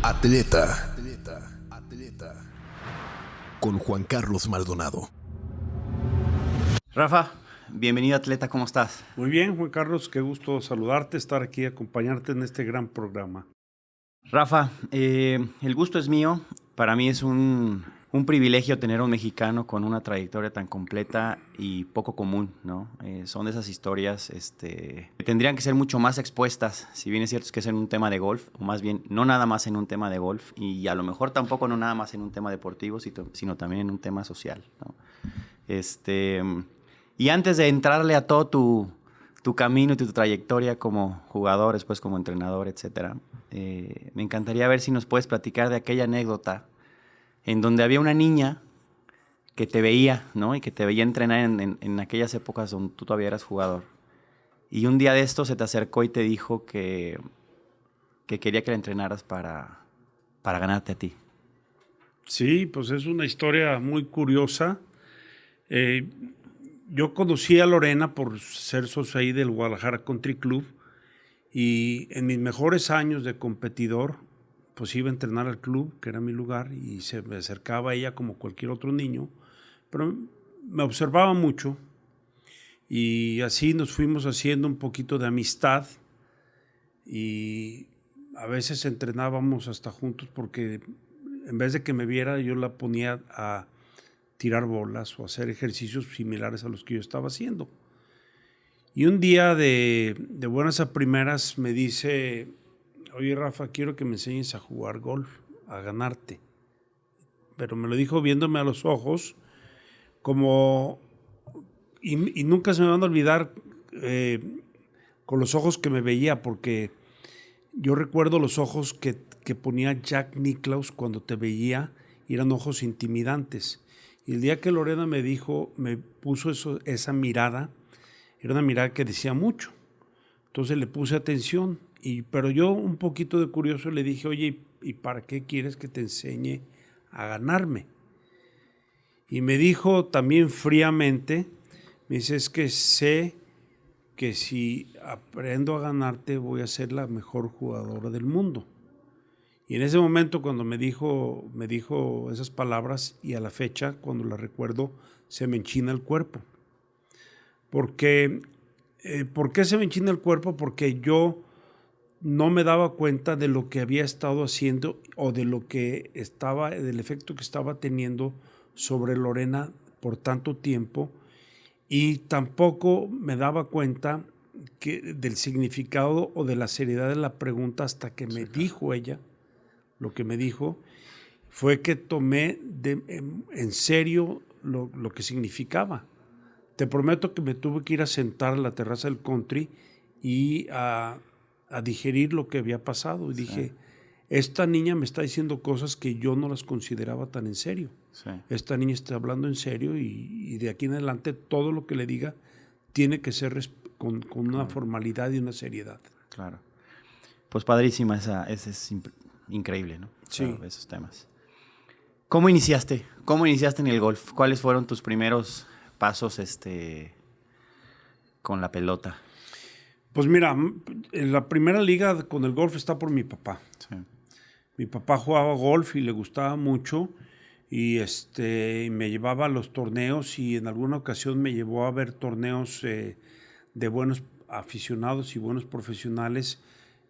Atleta. Con Juan Carlos Maldonado. Rafa, bienvenido Atleta, ¿cómo estás? Muy bien, Juan Carlos, qué gusto saludarte, estar aquí, acompañarte en este gran programa. Rafa, el gusto es mío. Para mí es un privilegio tener a un mexicano con una trayectoria tan completa y poco común, ¿no? Son de esas historias que tendrían que ser mucho más expuestas, si bien es cierto que es en un tema de golf, o más bien no nada más en un tema de golf, y a lo mejor tampoco no nada más en un tema deportivo, sino también en un tema social, ¿no? Y antes de entrarle a todo tu camino y tu trayectoria como jugador, después como entrenador, etcétera, me encantaría ver si nos puedes platicar de aquella anécdota en donde había una niña que te veía, ¿no? Y que te veía entrenar en aquellas épocas donde tú todavía eras jugador. Y un día de esto se te acercó y te dijo que quería que la entrenaras para ganarte a ti. Sí, pues es una historia muy curiosa. Yo conocí a Lorena por ser socio ahí del Guadalajara Country Club y en mis mejores años de competidor, pues iba a entrenar al club, que era mi lugar, y se me acercaba a ella como cualquier otro niño, pero me observaba mucho y así nos fuimos haciendo un poquito de amistad y a veces entrenábamos hasta juntos porque en vez de que me viera yo la ponía a tirar bolas o hacer ejercicios similares a los que yo estaba haciendo. Y un día de buenas a primeras me dice, oye Rafa, quiero que me enseñes a jugar golf, a ganarte. Pero me lo dijo viéndome a los ojos como, y nunca se me van a olvidar con los ojos que me veía, porque yo recuerdo los ojos que ponía Jack Nicklaus cuando te veía, y eran ojos intimidantes. Y el día que Lorena me dijo, me puso esa mirada, era una mirada que decía mucho. Entonces le puse atención, pero yo un poquito de curioso le dije, oye, ¿y para qué quieres que te enseñe a ganarme? Y me dijo también fríamente, me dice, es que sé que si aprendo a ganarte voy a ser la mejor jugadora del mundo. Y en ese momento cuando me dijo esas palabras, y a la fecha, cuando las recuerdo, se me enchina el cuerpo. ¿Por qué se me enchina el cuerpo? Porque yo no me daba cuenta de lo que había estado haciendo o del efecto que estaba teniendo sobre Lorena por tanto tiempo, y tampoco me daba cuenta del significado o de la seriedad de la pregunta hasta que me dijo ella. Lo que me dijo fue que tomé en serio lo que significaba. Te prometo que me tuve que ir a sentar a la terraza del country y a digerir lo que había pasado. Y dije, esta niña me está diciendo cosas que yo no las consideraba tan en serio. Sí. Esta niña está hablando en serio y de aquí en adelante todo lo que le diga tiene que ser con una formalidad y una seriedad. Claro. Pues padrísima, es increíble, ¿no? Sí. Claro, esos temas. ¿Cómo iniciaste? ¿Cómo iniciaste en el golf? ¿Cuáles fueron tus primeros pasos con la pelota? Pues mira, en la primera liga con el golf está por mi papá. Sí. Mi papá jugaba golf y le gustaba mucho y me llevaba a los torneos, y en alguna ocasión me llevó a ver torneos de buenos aficionados y buenos profesionales.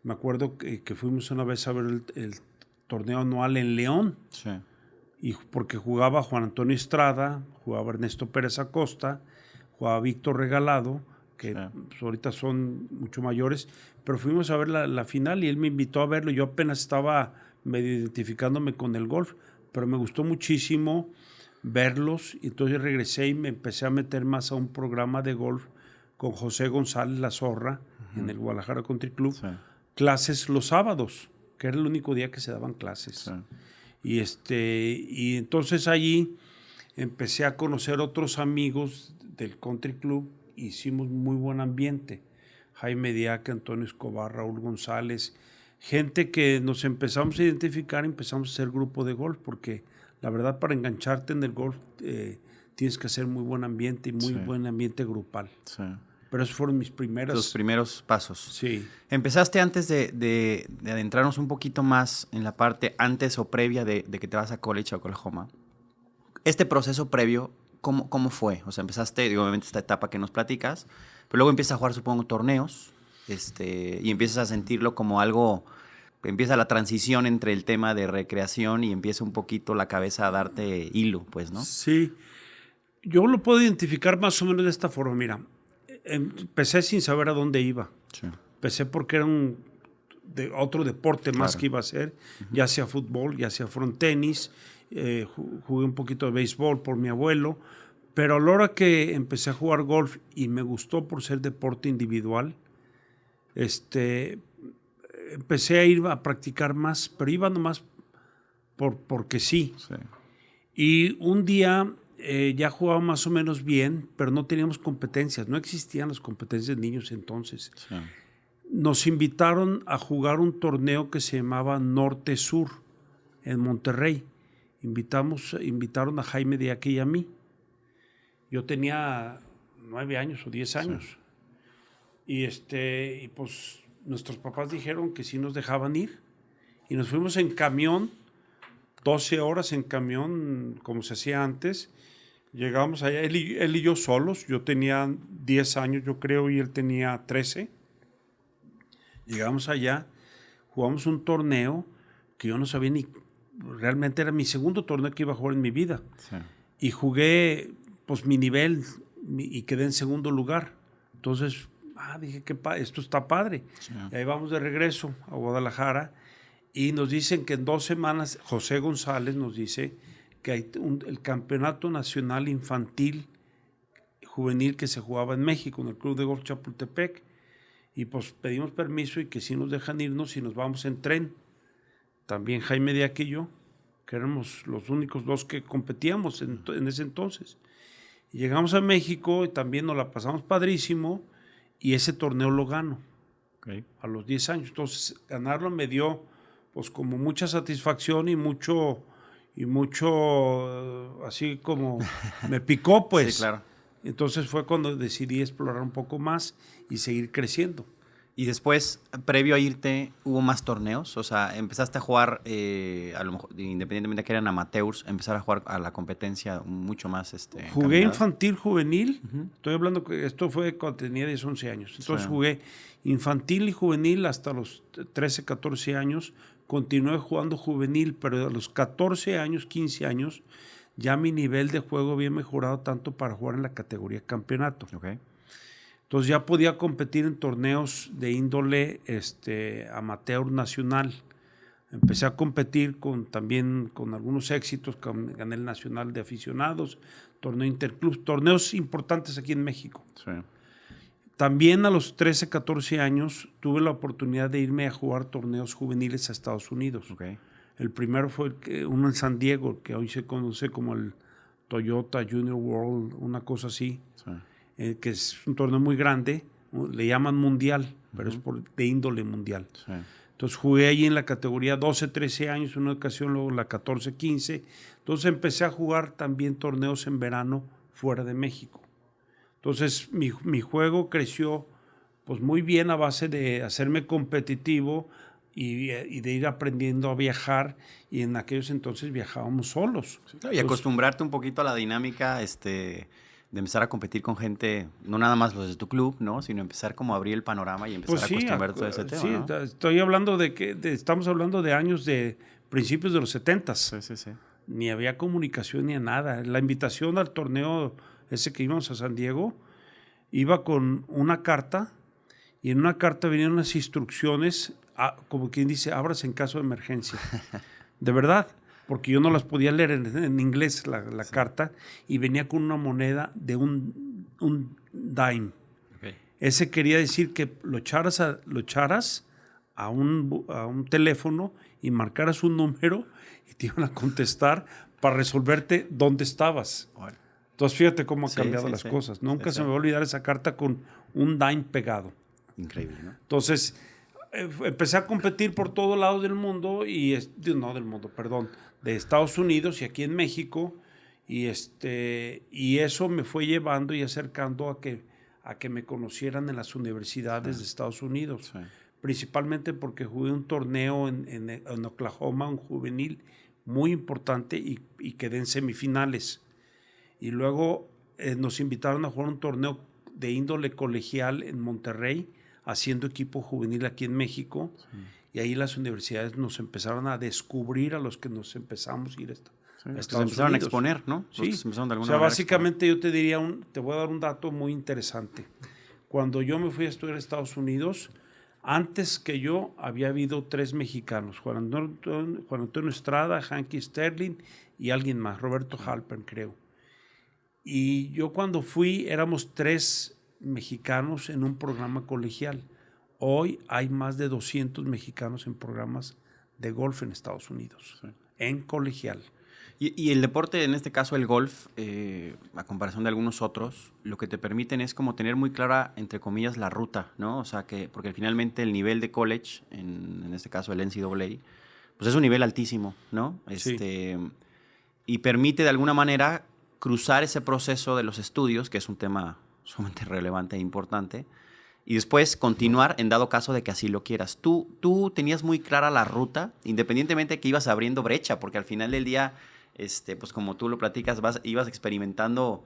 Me acuerdo que fuimos una vez a ver el torneo anual en León. Sí. Y porque jugaba Juan Antonio Estrada, jugaba Ernesto Pérez Acosta, jugaba Víctor Regalado, que pues, ahorita son mucho mayores, pero fuimos a ver la final y él me invitó a verlo. Yo apenas estaba medio identificándome con el golf, pero me gustó muchísimo verlos, y entonces regresé y me empecé a meter más a un programa de golf con José González La Zorra, en el Guadalajara Country Club, clases los sábados, que era el único día que se daban clases. Y entonces allí empecé a conocer otros amigos del Country Club, hicimos muy buen ambiente. Jaime Diaca, Antonio Escobar, Raúl González, gente que nos empezamos a identificar, empezamos a hacer grupo de golf, porque la verdad para engancharte en el golf tienes que hacer muy buen ambiente y muy buen ambiente grupal. Sí. Pero esos fueron mis primeras... Tus primeros pasos. Sí. Empezaste antes de adentrarnos un poquito más en la parte antes o previa de que te vas a college a Oklahoma. Este proceso previo, ¿cómo fue? O sea, empezaste, digo, obviamente esta etapa que nos platicas, pero luego empiezas a jugar, supongo, torneos, y empiezas a sentirlo como algo... Empieza la transición entre el tema de recreación y empieza un poquito la cabeza a darte hilo, pues, ¿no? Sí. Yo lo puedo identificar más o menos de esta forma. Mira, empecé sin saber a dónde iba. Sí. Empecé porque era otro deporte más que iba a ser, ya sea fútbol, ya sea frontenis, jugué un poquito de béisbol por mi abuelo, pero a la hora que empecé a jugar golf y me gustó por ser deporte individual, empecé a ir a practicar más, pero iba nomás porque sí. Y un día ya jugaba más o menos bien, pero no teníamos competencias, no existían las competencias de niños entonces. Sí. Nos invitaron a jugar un torneo que se llamaba Norte-Sur en Monterrey. Invitaron a Jaime Diaque y a mí. Yo tenía 9 años o 10 años. Sí. Y pues nuestros papás dijeron que sí nos dejaban ir. Y nos fuimos en camión, 12 horas en camión, como se hacía antes. Llegamos allá, él y yo solos. Yo tenía 10 años, yo creo, y él tenía 13. Llegamos allá, jugamos un torneo que yo no sabía ni... Realmente era mi segundo torneo que iba a jugar en mi vida. Sí. Y jugué, pues, mi nivel y quedé en segundo lugar. Entonces, dije, esto está padre. Sí. Y ahí vamos de regreso a Guadalajara y nos dicen que en 2 semanas, José González nos dice que hay el campeonato nacional infantil juvenil que se jugaba en México, en el Club de Golf Chapultepec. Y pues pedimos permiso y que sí nos dejan irnos y nos vamos en tren. También Jaime Diaque y yo, que éramos los únicos 2 que competíamos en ese entonces. Y llegamos a México y también nos la pasamos padrísimo y ese torneo lo gano a los 10 años. Entonces ganarlo me dio pues como mucha satisfacción y mucho así como me picó pues. Sí, claro. Entonces fue cuando decidí explorar un poco más y seguir creciendo. Y después, previo a irte, ¿hubo más torneos? O sea, empezaste a jugar, a lo mejor, independientemente de que eran amateurs, empezar a jugar a la competencia mucho más Jugué infantil, juvenil. Estoy hablando que esto fue cuando tenía 10, 11 años. Entonces jugué infantil y juvenil hasta los 13, 14 años. Continué jugando juvenil, pero a los 14 años, 15 años, ya mi nivel de juego había mejorado tanto para jugar en la categoría campeonato. Okay. Entonces ya podía competir en torneos de índole amateur nacional. Empecé a competir también con algunos éxitos. Gané el Nacional de Aficionados, torneo Interclub, torneos importantes aquí en México. Sí. También a los 13, 14 años tuve la oportunidad de irme a jugar torneos juveniles a Estados Unidos. Okay. El primero fue uno en San Diego, que hoy se conoce como el Toyota Junior World, una cosa así. Sí. Que es un torneo muy grande, le llaman mundial, pero es de índole mundial. Sí. Entonces jugué ahí en la categoría 12, 13 años, en una ocasión luego la 14, 15. Entonces empecé a jugar también torneos en verano fuera de México. Entonces mi juego creció pues muy bien a base de hacerme competitivo y de ir aprendiendo a viajar, y en aquellos entonces viajábamos solos. Sí, claro, y acostumbrarte un poquito a la dinámica de empezar a competir con gente, no nada más los de tu club, ¿no? Sino empezar como a abrir el panorama y empezar a acostumbrarte a ese tema, sí, ¿no? Estoy hablando estamos hablando de años de principios de los 70s. Sí. Ni había comunicación ni nada. La invitación al torneo ese que íbamos a San Diego, iba con una carta, y en una carta venían unas instrucciones, como quien dice, ábrase en caso de emergencia. De verdad. Porque yo no las podía leer en inglés la carta, y venía con una moneda de un dime. Okay. Ese quería decir que lo echaras a un teléfono y marcaras un número y te iban a contestar para resolverte dónde estabas. Bueno. Entonces fíjate cómo han cambiado las cosas. Nunca se me va a olvidar esa carta con un dime pegado. Increíble, ¿no? Entonces empecé a competir por todos lados del mundo, de Estados Unidos y aquí en México, y eso me fue llevando y acercando a que me conocieran en las universidades de Estados Unidos. Sí. Principalmente porque jugué un torneo en Oklahoma, un juvenil muy importante y quedé en semifinales. Y luego nos invitaron a jugar un torneo de índole colegial en Monterrey, haciendo equipo juvenil aquí en México. Sí. Y ahí las universidades nos empezaron a descubrir a los que nos empezamos a ir a Estados Unidos. Empezaron a exponer, ¿no? Sí. O sea, básicamente yo te diría, te voy a dar un dato muy interesante. Cuando yo me fui a estudiar a Estados Unidos, antes que yo había habido 3 mexicanos, Juan Antonio Estrada, Hanky Sterling y alguien más, Roberto Halpern, creo. Y yo cuando fui éramos 3 mexicanos en un programa colegial. Hoy hay más de 200 mexicanos en programas de golf en Estados Unidos, sí, en colegial. Y el deporte, en este caso el golf, a comparación de algunos otros, lo que te permiten es como tener muy clara, entre comillas, la ruta, ¿no? O sea, porque finalmente el nivel de college, en este caso el NCAA, pues es un nivel altísimo, ¿no? Sí. Y permite de alguna manera cruzar ese proceso de los estudios, que es un tema sumamente relevante e importante, y después continuar en dado caso de que así lo quieras. Tú tenías muy clara la ruta, independientemente de que ibas abriendo brecha, porque al final del día, pues como tú lo platicas, ibas experimentando,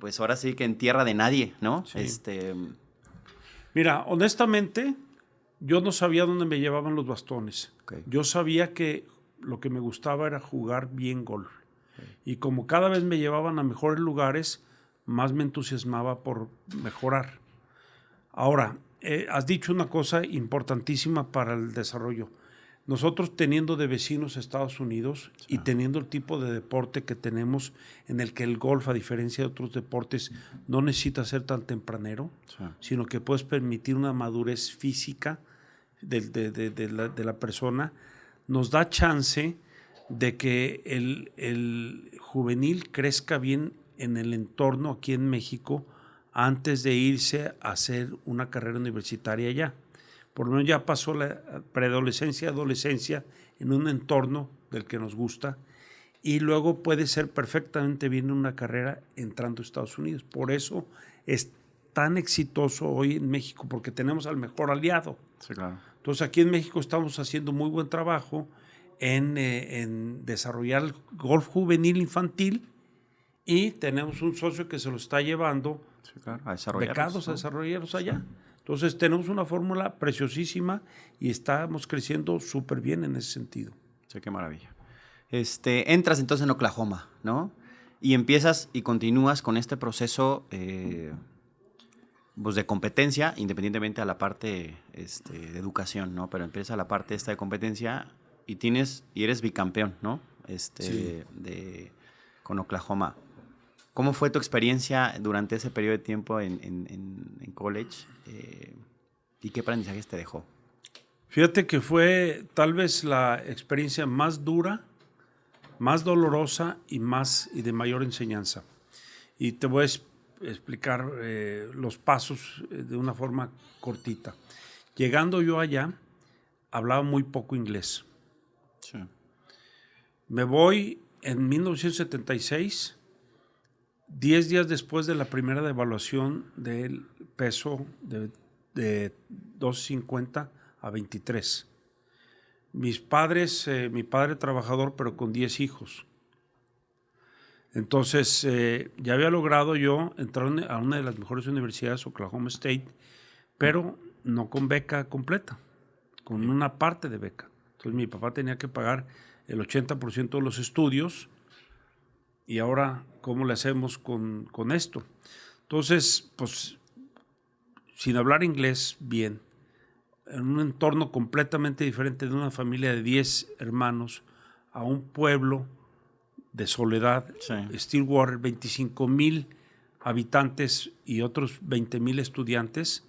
pues ahora sí que en tierra de nadie, ¿no? Sí. Mira, honestamente, yo no sabía dónde me llevaban los bastones. Okay. Yo sabía que lo que me gustaba era jugar bien golf. Okay. Y como cada vez me llevaban a mejores lugares, más me entusiasmaba por mejorar. Ahora, has dicho una cosa importantísima para el desarrollo. Nosotros teniendo de vecinos Estados Unidos, sí, y teniendo el tipo de deporte que tenemos, en el que el golf, a diferencia de otros deportes, no necesita ser tan tempranero, sí, sino que puedes permitir una madurez física de la persona, nos da chance de que el juvenil crezca bien en el entorno aquí en México antes de irse a hacer una carrera universitaria allá. Por lo menos ya pasó la preadolescencia, adolescencia en un entorno del que nos gusta, y luego puede ser perfectamente bien una carrera entrando a Estados Unidos. Por eso es tan exitoso hoy en México, porque tenemos al mejor aliado. Sí, claro. Entonces aquí en México estamos haciendo muy buen trabajo en desarrollar el golf juvenil infantil, y tenemos un socio que se lo está llevando, sí, claro, becados, ¿no?, a desarrollarlos allá. Entonces tenemos una fórmula preciosísima y estamos creciendo súper bien en ese sentido. Sí, qué maravilla. Entras entonces en Oklahoma, ¿no? Y empiezas y continúas con este proceso pues de competencia, independientemente a la parte de educación, ¿no? Pero empieza la parte esta de competencia y eres bicampeón, ¿no? Sí. Con Oklahoma. ¿Cómo fue tu experiencia durante ese periodo de tiempo en college? ¿Y qué aprendizajes te dejó? Fíjate que fue tal vez la experiencia más dura, más dolorosa y de mayor enseñanza. Y te voy a explicar los pasos de una forma cortita. Llegando yo allá, hablaba muy poco inglés. Sí. Me voy en 1976, 10 días después de la primera devaluación del peso de 2.50 a 23. Mi padre trabajador, pero con 10 hijos. Entonces, ya había logrado yo entrar a una de las mejores universidades, Oklahoma State, pero no con beca completa, con una parte de beca. Entonces, mi papá tenía que pagar el 80% de los estudios. Y ahora, ¿cómo le hacemos con esto? Entonces, pues, sin hablar inglés bien, en un entorno completamente diferente, de una familia de 10 hermanos a un pueblo de soledad, sí, Stillwater, 25,000 habitantes y otros 20,000 estudiantes,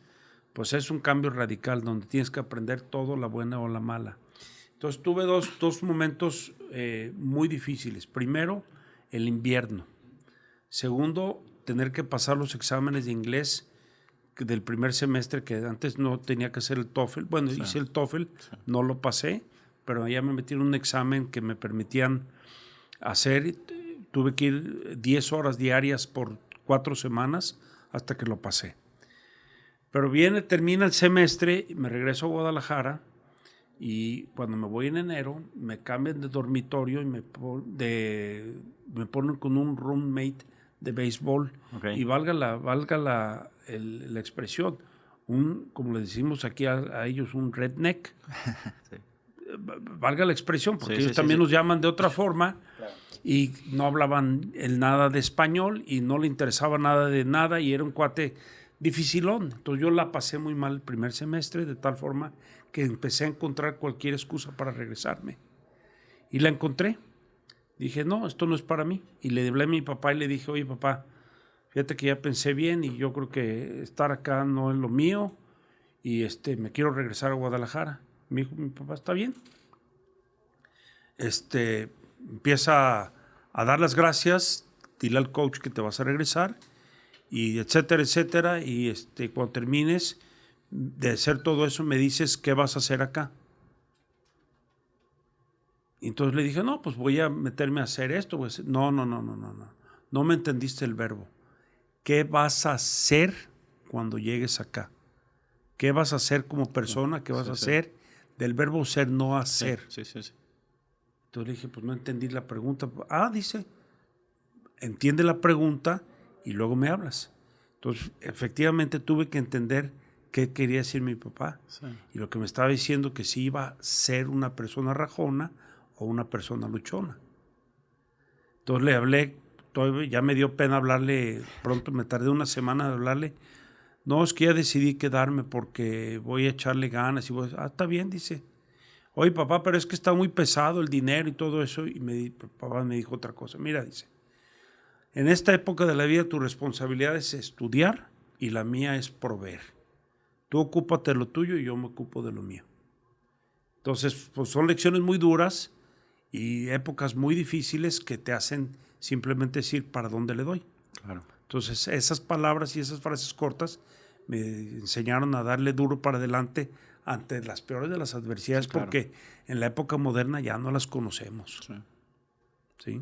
pues es un cambio radical donde tienes que aprender todo, la buena o la mala. Entonces tuve dos momentos muy difíciles. Primero, el invierno. Segundo, tener que pasar los exámenes de inglés del primer semestre, que antes no tenía que hacer el TOEFL. Bueno, sí, hice el TOEFL, sí, no lo pasé, pero ya me metí en un examen que me permitían hacer. Tuve que ir 10 horas diarias por 4 semanas hasta que lo pasé. Pero termina el semestre, me regreso a Guadalajara y cuando me voy en enero me cambian de dormitorio y me ponen con un roommate de béisbol. Okay. Y valga la expresión, como le decimos aquí a ellos, un redneck. Sí. Valga la expresión, porque Sí, ellos sí, también sí. nos llaman de otra forma. Claro. Y no hablaban nada de español y no le interesaba nada de nada y era un cuate dificilón. Entonces yo la pasé muy mal el primer semestre, de tal forma que empecé a encontrar cualquier excusa para regresarme. Y la encontré. Dije, no, esto no es para mí. Y le hablé a mi papá y le dije, oye papá, fíjate que ya pensé bien y yo creo que estar acá no es lo mío y me quiero regresar a Guadalajara. Mi papá, está bien. Empieza a dar las gracias, dile al coach que te vas a regresar, y etcétera, etcétera, y cuando termines de hacer todo eso, me dices qué vas a hacer acá. Y entonces le dije, no, pues voy a meterme a hacer esto. Pues, no me entendiste el verbo. ¿Qué vas a hacer cuando llegues acá? ¿Qué vas a hacer como persona? ¿Qué vas a hacer? Del verbo ser, no hacer. Sí. Entonces le dije, pues no entendí la pregunta. Dice, entiende la pregunta y luego me hablas. Entonces, efectivamente tuve que entender qué quería decir mi papá. Sí. Y lo que me estaba diciendo que si iba a ser una persona rajona o una persona luchona. Entonces le hablé, ya me dio pena hablarle, pronto me tardé una semana de hablarle. No, es que ya decidí quedarme porque voy a echarle ganas. Y está bien, dice. Oye, papá, pero es que está muy pesado el dinero y todo eso. Y papá me dijo otra cosa. Mira, dice, en esta época de la vida tu responsabilidad es estudiar y la mía es proveer. Tú ocúpate de lo tuyo y yo me ocupo de lo mío. Entonces, pues son lecciones muy duras y épocas muy difíciles que te hacen simplemente decir para dónde le doy. Claro. Entonces, esas palabras y esas frases cortas me enseñaron a darle duro para adelante ante las peores de las adversidades, sí, claro, porque en la época moderna ya no las conocemos. Sí. ¿Sí?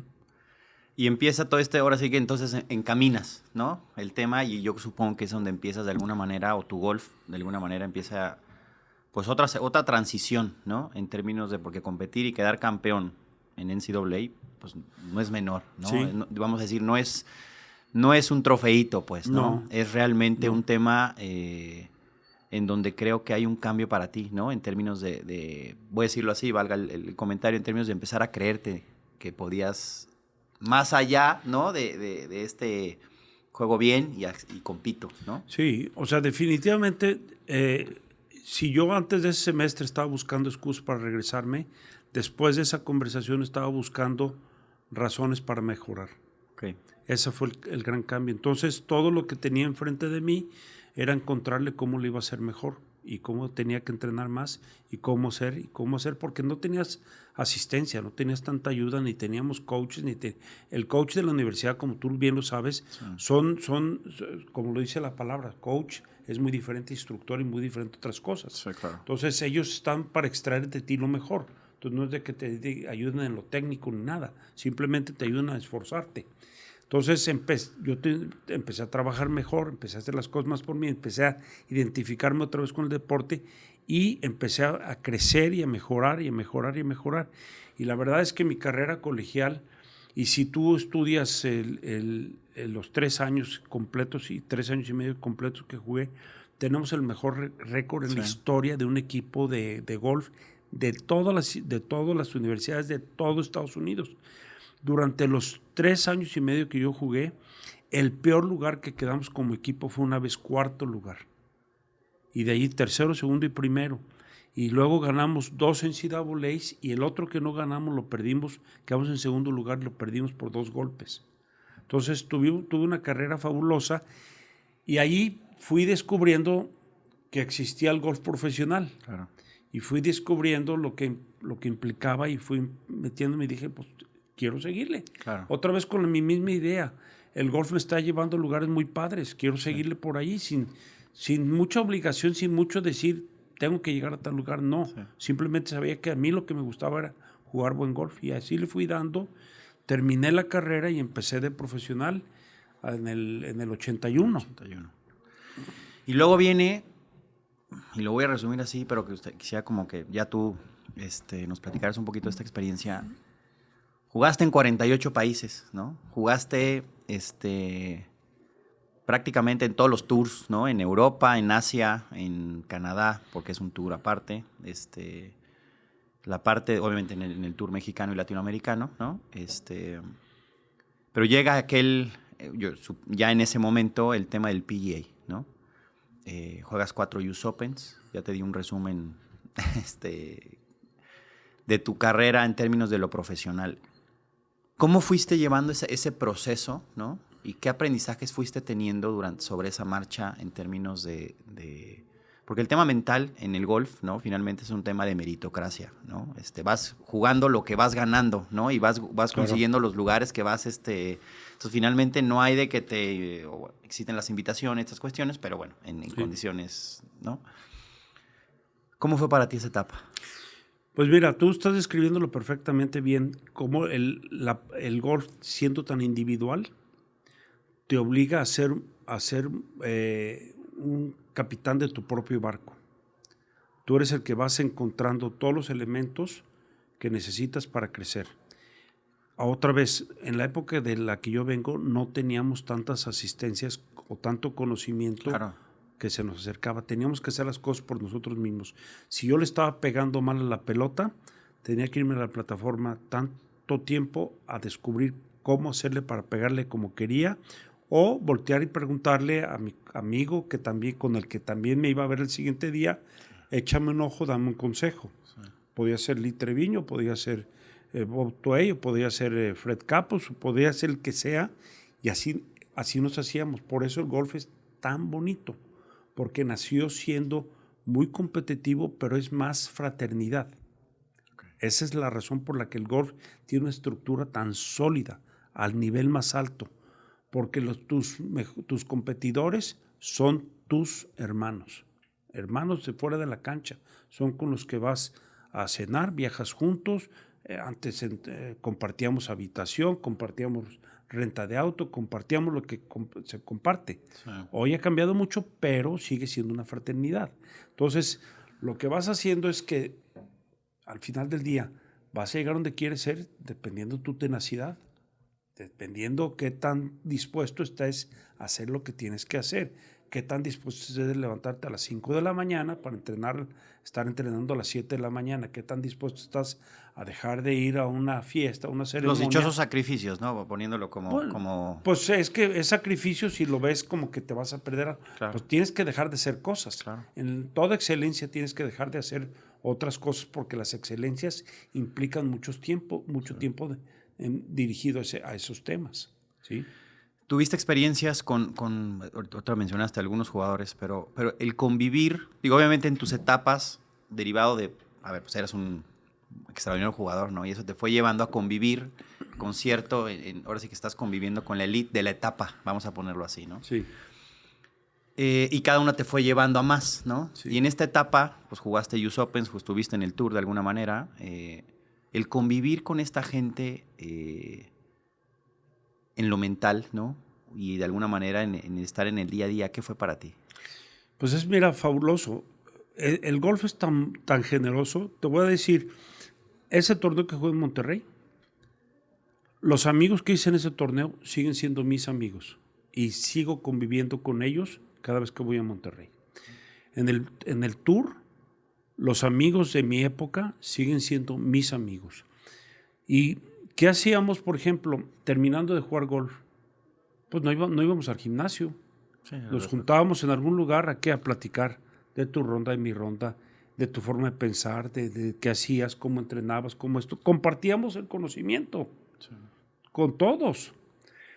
Y empieza todo ahora sí que entonces encaminas, ¿no? El tema, y yo supongo que es donde empiezas de alguna manera, o tu golf de alguna manera empieza, pues otra transición, ¿no? En términos de, porque competir y quedar campeón en NCAA, pues no es menor, ¿no? Sí. Vamos a decir, no es un trofeito, pues, ¿no? Es realmente un tema en donde creo que hay un cambio para ti, ¿no? En términos de voy a decirlo así, valga el comentario, en términos de empezar a creerte que podías, más allá, ¿no? De este juego bien y compito, ¿no? Sí, o sea, definitivamente, si yo antes de ese semestre estaba buscando excusas para regresarme, después de esa conversación estaba buscando razones para mejorar. Okay. Ese fue el gran cambio. Entonces, todo lo que tenía enfrente de mí era encontrarle cómo le iba a hacer mejor y cómo tenía que entrenar más y cómo hacer, porque no tenías asistencia, no tenías tanta ayuda, ni teníamos coaches, el coach de la universidad, como tú bien lo sabes, sí, son, como lo dice la palabra, coach es muy diferente instructor y muy diferente a otras cosas. Sí, claro. Entonces, ellos están para extraer de ti lo mejor. Entonces, no es de que te ayuden en lo técnico ni nada, simplemente te ayudan a esforzarte. Entonces yo empecé a trabajar mejor, empecé a hacer las cosas más por mí, empecé a identificarme otra vez con el deporte y empecé a crecer y a mejorar y a mejorar y a mejorar. Y la verdad es que mi carrera colegial, y si tú estudias los 3 años completos y 3 años y medio completos que jugué, tenemos el mejor récord en la historia de un equipo de golf de todas las universidades de todo Estados Unidos. Durante los 3 años y medio que yo jugué, el peor lugar que quedamos como equipo fue una vez 4º lugar. Y de ahí 3º, 2º y 1º. Y luego ganamos 2 NCAAs y el otro que no ganamos lo perdimos, quedamos en 2º lugar, lo perdimos por 2 golpes. Entonces tuve una carrera fabulosa y ahí fui descubriendo que existía el golf profesional. Claro. Y fui descubriendo lo que implicaba y fui metiéndome y dije, pues quiero seguirle. Claro. Otra vez con mi misma idea. El golf me está llevando a lugares muy padres. Quiero seguirle por ahí sin mucha obligación, sin mucho decir, tengo que llegar a tal lugar. No, simplemente sabía que a mí lo que me gustaba era jugar buen golf. Y así le fui dando. Terminé la carrera y empecé de profesional en el 81. Y luego viene y lo voy a resumir así, pero que quisiera como que ya tú nos platicaras un poquito de esta experiencia. Jugaste en 48 países, ¿no? Jugaste prácticamente en todos los tours, ¿no? En Europa, en Asia, en Canadá, porque es un tour aparte. La parte, obviamente, en el tour mexicano y latinoamericano, ¿no? Pero llega ya en ese momento, el tema del PGA, ¿no? Juegas 4 US Opens, ya te di un resumen de tu carrera en términos de lo profesional. ¿Cómo fuiste llevando ese proceso, ¿no? ¿Y qué aprendizajes fuiste teniendo sobre esa marcha en términos de... Porque el tema mental en el golf, ¿no? Finalmente es un tema de meritocracia, ¿no? Vas jugando lo que vas ganando, ¿no? Y vas consiguiendo los lugares que vas... Entonces, finalmente no hay de que existen las invitaciones, estas cuestiones, pero bueno, en condiciones, ¿no? ¿Cómo fue para ti esa etapa? Pues mira, tú estás describiéndolo perfectamente bien, cómo el golf, siendo tan individual, te obliga a ser un capitán de tu propio barco. Tú eres el que vas encontrando todos los elementos que necesitas para crecer. Otra vez, en la época de la que yo vengo, no teníamos tantas asistencias o tanto conocimiento. Claro. Que se nos acercaba. Teníamos que hacer las cosas por nosotros mismos. Si yo le estaba pegando mal a la pelota, tenía que irme a la plataforma tanto tiempo a descubrir cómo hacerle para pegarle como quería, o voltear y preguntarle a mi amigo con el que también me iba a ver el siguiente día, échame un ojo, dame un consejo. Sí. Podía ser Lee Treviño, podía ser Bob Tway, o podía ser Fred Capos, o podía ser el que sea, y así nos hacíamos. Por eso el golf es tan bonito, porque nació siendo muy competitivo, pero es más fraternidad. Okay. Esa es la razón por la que el golf tiene una estructura tan sólida, al nivel más alto, porque tus competidores son tus hermanos de fuera de la cancha, son con los que vas a cenar, viajas juntos, antes compartíamos habitación, compartíamos renta de auto, compartíamos lo que se comparte. Sí. Hoy ha cambiado mucho, pero sigue siendo una fraternidad. Entonces, lo que vas haciendo es que al final del día vas a llegar donde quieres ser dependiendo de tu tenacidad, dependiendo qué tan dispuesto estás a hacer lo que tienes que hacer, qué tan dispuesto estés a levantarte a las 5 de la mañana para estar entrenando a las 7 de la mañana, qué tan dispuesto estás a dejar de ir a una fiesta, a una ceremonia. Los dichosos sacrificios, ¿no? Poniéndolo como... Pues es que es sacrificio si lo ves como que te vas a perder. Claro. Pues tienes que dejar de hacer cosas. Claro. En toda excelencia tienes que dejar de hacer otras cosas porque las excelencias implican mucho tiempo dirigido a esos temas, ¿sí? Tuviste experiencias ahorita mencionaste a algunos jugadores, pero el convivir, digo, obviamente en tus etapas, derivado de, pues eras un extraordinario jugador, ¿no? Y eso te fue llevando a convivir con ahora sí que estás conviviendo con la elite de la etapa, vamos a ponerlo así, ¿no? Sí. Y cada una te fue llevando a más, ¿no? Sí. Y en esta etapa, pues jugaste US Opens, pues estuviste en el Tour de alguna manera. El convivir con esta gente en lo mental, ¿no? Y de alguna manera en estar en el día a día, ¿qué fue para ti? Pues mira, fabuloso. El golf es tan generoso. Te voy a decir, ese torneo que jugué en Monterrey, los amigos que hice en ese torneo siguen siendo mis amigos y sigo conviviendo con ellos cada vez que voy a Monterrey. En el Tour, los amigos de mi época siguen siendo mis amigos. ¿Y qué hacíamos, por ejemplo, terminando de jugar golf? Pues no íbamos al gimnasio. Sí, nos juntábamos en algún lugar a platicar de tu ronda, de mi ronda, de tu forma de pensar, de qué hacías, cómo entrenabas, cómo esto. Compartíamos el conocimiento con todos.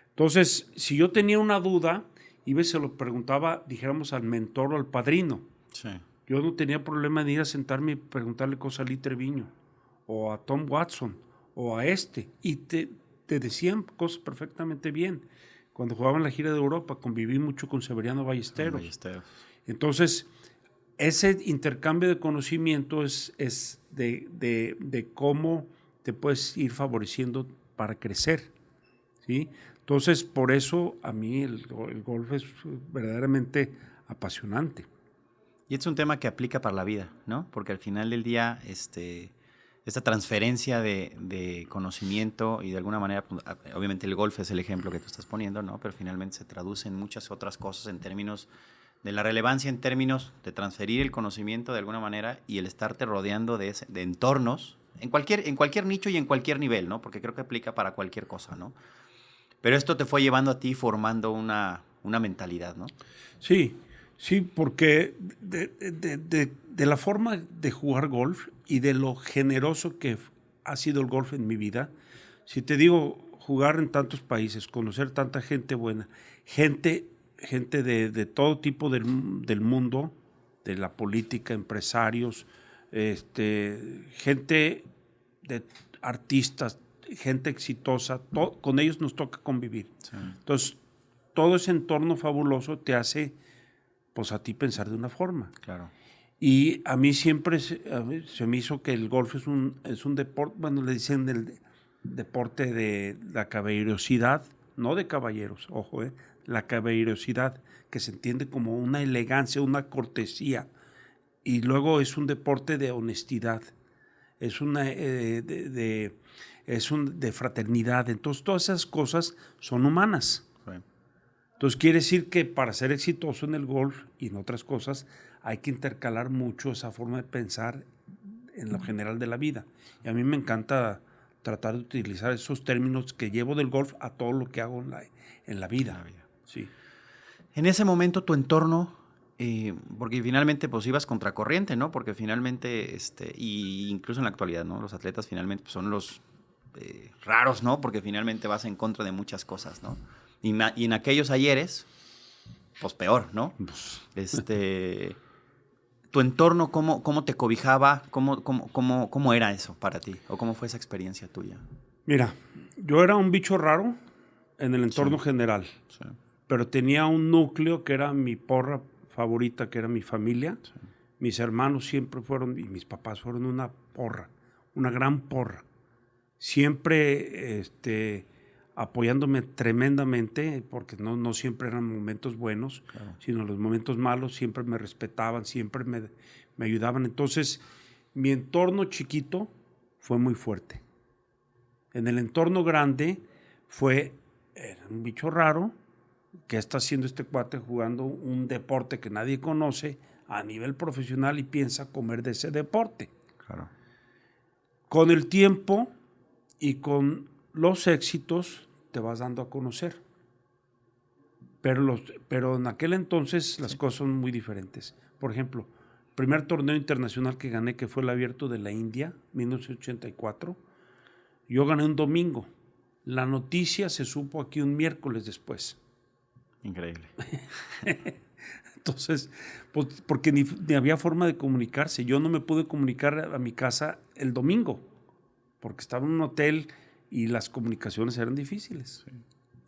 Entonces, si yo tenía una duda, iba y se lo preguntaba, dijéramos, al mentor o al padrino. Sí. Yo no tenía problema de ir a sentarme y preguntarle cosas a Lee Treviño, o a Tom Watson, o a y te decían cosas perfectamente bien. Cuando jugaba en la gira de Europa, conviví mucho con Severiano Ballesteros. Entonces, ese intercambio de conocimiento es de cómo te puedes ir favoreciendo para crecer, ¿sí? Entonces, por eso a mí el golf es verdaderamente apasionante. Y es un tema que aplica para la vida, ¿no? Porque al final del día, esta transferencia de conocimiento y de alguna manera, pues, obviamente el golf es el ejemplo que tú estás poniendo, ¿no? Pero finalmente se traduce en muchas otras cosas en términos de la relevancia, en términos de transferir el conocimiento de alguna manera y el estarte rodeando de entornos en cualquier nicho y en cualquier nivel, ¿no? Porque creo que aplica para cualquier cosa, ¿no? Pero esto te fue llevando a ti formando una mentalidad, ¿no? Sí, sí, porque de la forma de jugar golf y de lo generoso que ha sido el golf en mi vida, si te digo, jugar en tantos países, conocer tanta gente buena, gente de todo tipo del mundo, de la política, empresarios, gente de artistas, gente exitosa, con ellos nos toca convivir. Sí. Entonces, todo ese entorno fabuloso te hace, pues, a ti pensar de una forma. Claro. Y a mí siempre se me hizo que el golf es un deporte, bueno, le dicen el deporte de la caballerosidad, no de caballeros, ojo, la caballerosidad, que se entiende como una elegancia, una cortesía. Y luego es un deporte de honestidad, es de fraternidad. Entonces, todas esas cosas son humanas. Sí. Entonces, quiere decir que para ser exitoso en el golf y en otras cosas, hay que intercalar mucho esa forma de pensar en lo general de la vida. Y a mí me encanta tratar de utilizar esos términos que llevo del golf a todo lo que hago en la vida. Sí. En ese momento, tu entorno, porque finalmente pues ibas contracorriente, ¿no? Porque finalmente, y incluso en la actualidad, ¿no? Los atletas finalmente pues, son los raros, ¿no? Porque finalmente vas en contra de muchas cosas, ¿no? Y en aquellos ayeres, pues peor, ¿no? ¿Tu entorno cómo te cobijaba? ¿Cómo era eso para ti? ¿O cómo fue esa experiencia tuya? Mira, yo era un bicho raro en el entorno general, sí. Pero tenía un núcleo que era mi porra favorita, que era mi familia. Sí. Mis hermanos siempre fueron, y mis papás fueron una porra, una gran porra. Siempre apoyándome tremendamente, porque no siempre eran momentos buenos, claro, sino los momentos malos siempre me respetaban, siempre me ayudaban. Entonces, mi entorno chiquito fue muy fuerte. En el entorno grande era un bicho raro. ¿Qué está haciendo este cuate jugando un deporte que nadie conoce a nivel profesional y piensa comer de ese deporte? Claro. Con el tiempo y con los éxitos te vas dando a conocer. Pero en aquel entonces las cosas son muy diferentes. Por ejemplo, el primer torneo internacional que gané, que fue el Abierto de la India, 1984, yo gané un domingo. La noticia se supo aquí un miércoles después. Increíble. Entonces, pues, porque ni había forma de comunicarse. Yo no me pude comunicar a mi casa el domingo, porque estaba en un hotel y las comunicaciones eran difíciles. Sí.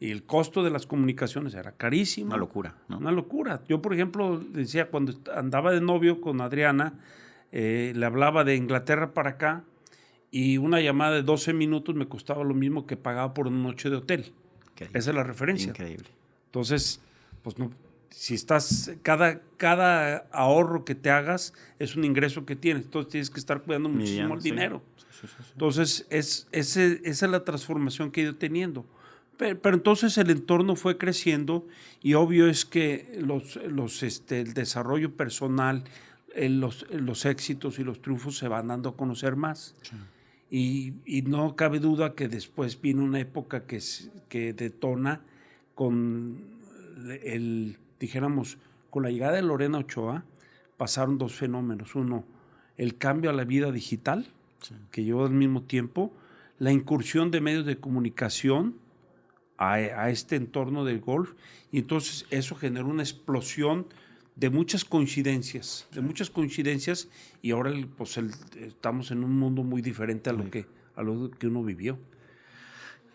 Y el costo de las comunicaciones era carísimo. Una locura, ¿no? Una locura. Yo, por ejemplo, decía, cuando andaba de novio con Adriana, le hablaba de Inglaterra para acá, y una llamada de 12 minutos me costaba lo mismo que pagaba por una noche de hotel. Increíble. Esa es la referencia. Increíble. Entonces, pues no, si estás, cada ahorro que te hagas es un ingreso que tienes, entonces tienes que estar cuidando muchísimo el dinero. Sí. Entonces, esa es la transformación que he ido teniendo. Pero entonces el entorno fue creciendo y obvio es que el desarrollo personal, los éxitos y los triunfos se van dando a conocer más. Sí. Y no cabe duda que después viene una época que detona con con la llegada de Lorena Ochoa, pasaron dos fenómenos. Uno, el cambio a la vida digital, sí, que llevó al mismo tiempo, la incursión de medios de comunicación a este entorno del golf, y entonces eso generó una explosión de muchas coincidencias, y ahora estamos en un mundo muy diferente a lo que uno vivió.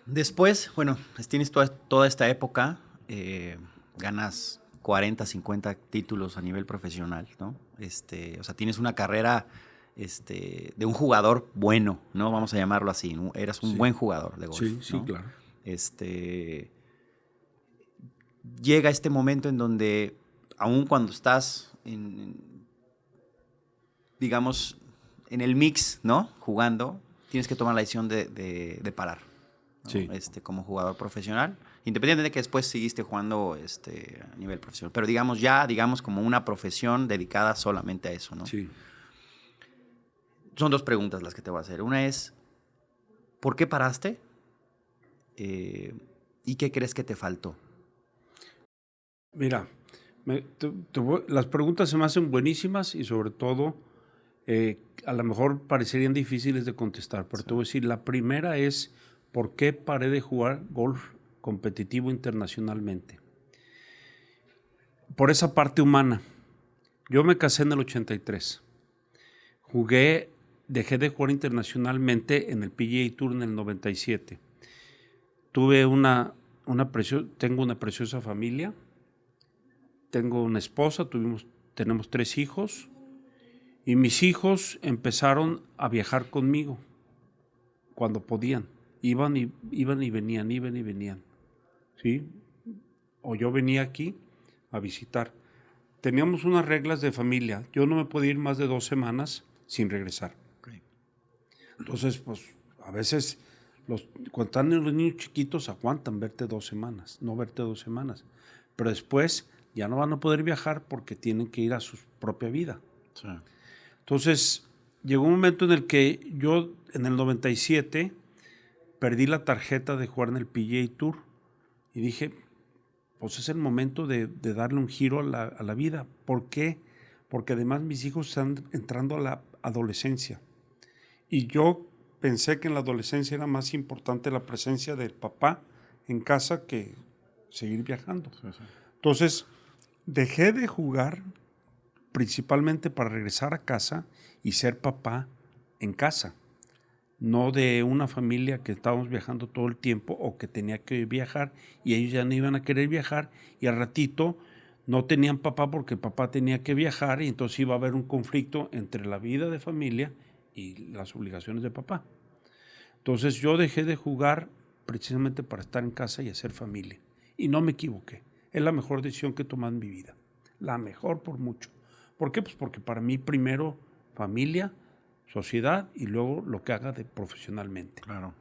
Después, bueno, tienes toda esta época, ganas 40, 50 títulos a nivel profesional, ¿no? O sea, tienes una carrera de un jugador bueno, ¿no? Vamos a llamarlo así, ¿no? Eras un buen jugador de golf. Sí, ¿no? Claro. Llega este momento en donde, aun cuando estás digamos, en el mix, ¿no? Jugando, tienes que tomar la decisión de parar, ¿no? Sí. Como jugador profesional, independientemente de que después seguiste jugando a nivel profesional. Pero digamos como una profesión dedicada solamente a eso, ¿no? Sí. Son 2 preguntas las que te voy a hacer. Una es, ¿por qué paraste? ¿Y qué crees que te faltó? Mira, las preguntas se me hacen buenísimas y sobre todo a lo mejor parecerían difíciles de contestar, pero te voy a decir, la primera es ¿por qué paré de jugar golf competitivo internacionalmente? Por esa parte humana. Yo me casé en el 83. Dejé de jugar internacionalmente en el PGA Tour en el 97. Tengo una preciosa familia. Tengo una esposa, tenemos 3 hijos y mis hijos empezaron a viajar conmigo cuando podían. Iban y venían, ¿sí? O yo venía aquí a visitar. Teníamos unas reglas de familia. Yo no me podía ir más de 2 semanas sin regresar. Okay. Entonces, pues, a veces, cuando están los niños chiquitos, aguantan verte 2 semanas, no verte 2 semanas. Pero después ya no van a poder viajar porque tienen que ir a su propia vida. Sí. Entonces, llegó un momento en el que yo, en el 97, perdí la tarjeta de jugar en el PGA Tour y dije, pues es el momento de darle un giro a la vida. ¿Por qué? Porque además mis hijos están entrando a la adolescencia. Y yo pensé que en la adolescencia era más importante la presencia del papá en casa que seguir viajando. Sí, sí. Entonces, dejé de jugar principalmente para regresar a casa y ser papá en casa. No de una familia que estábamos viajando todo el tiempo o que tenía que viajar y ellos ya no iban a querer viajar y al ratito no tenían papá porque papá tenía que viajar y entonces iba a haber un conflicto entre la vida de familia y las obligaciones de papá. Entonces yo dejé de jugar precisamente para estar en casa y hacer familia. Y no me equivoqué. Es la mejor decisión que he tomado en mi vida. La mejor por mucho. ¿Por qué? Pues porque para mí primero familia, sociedad y luego lo que haga profesionalmente. Claro.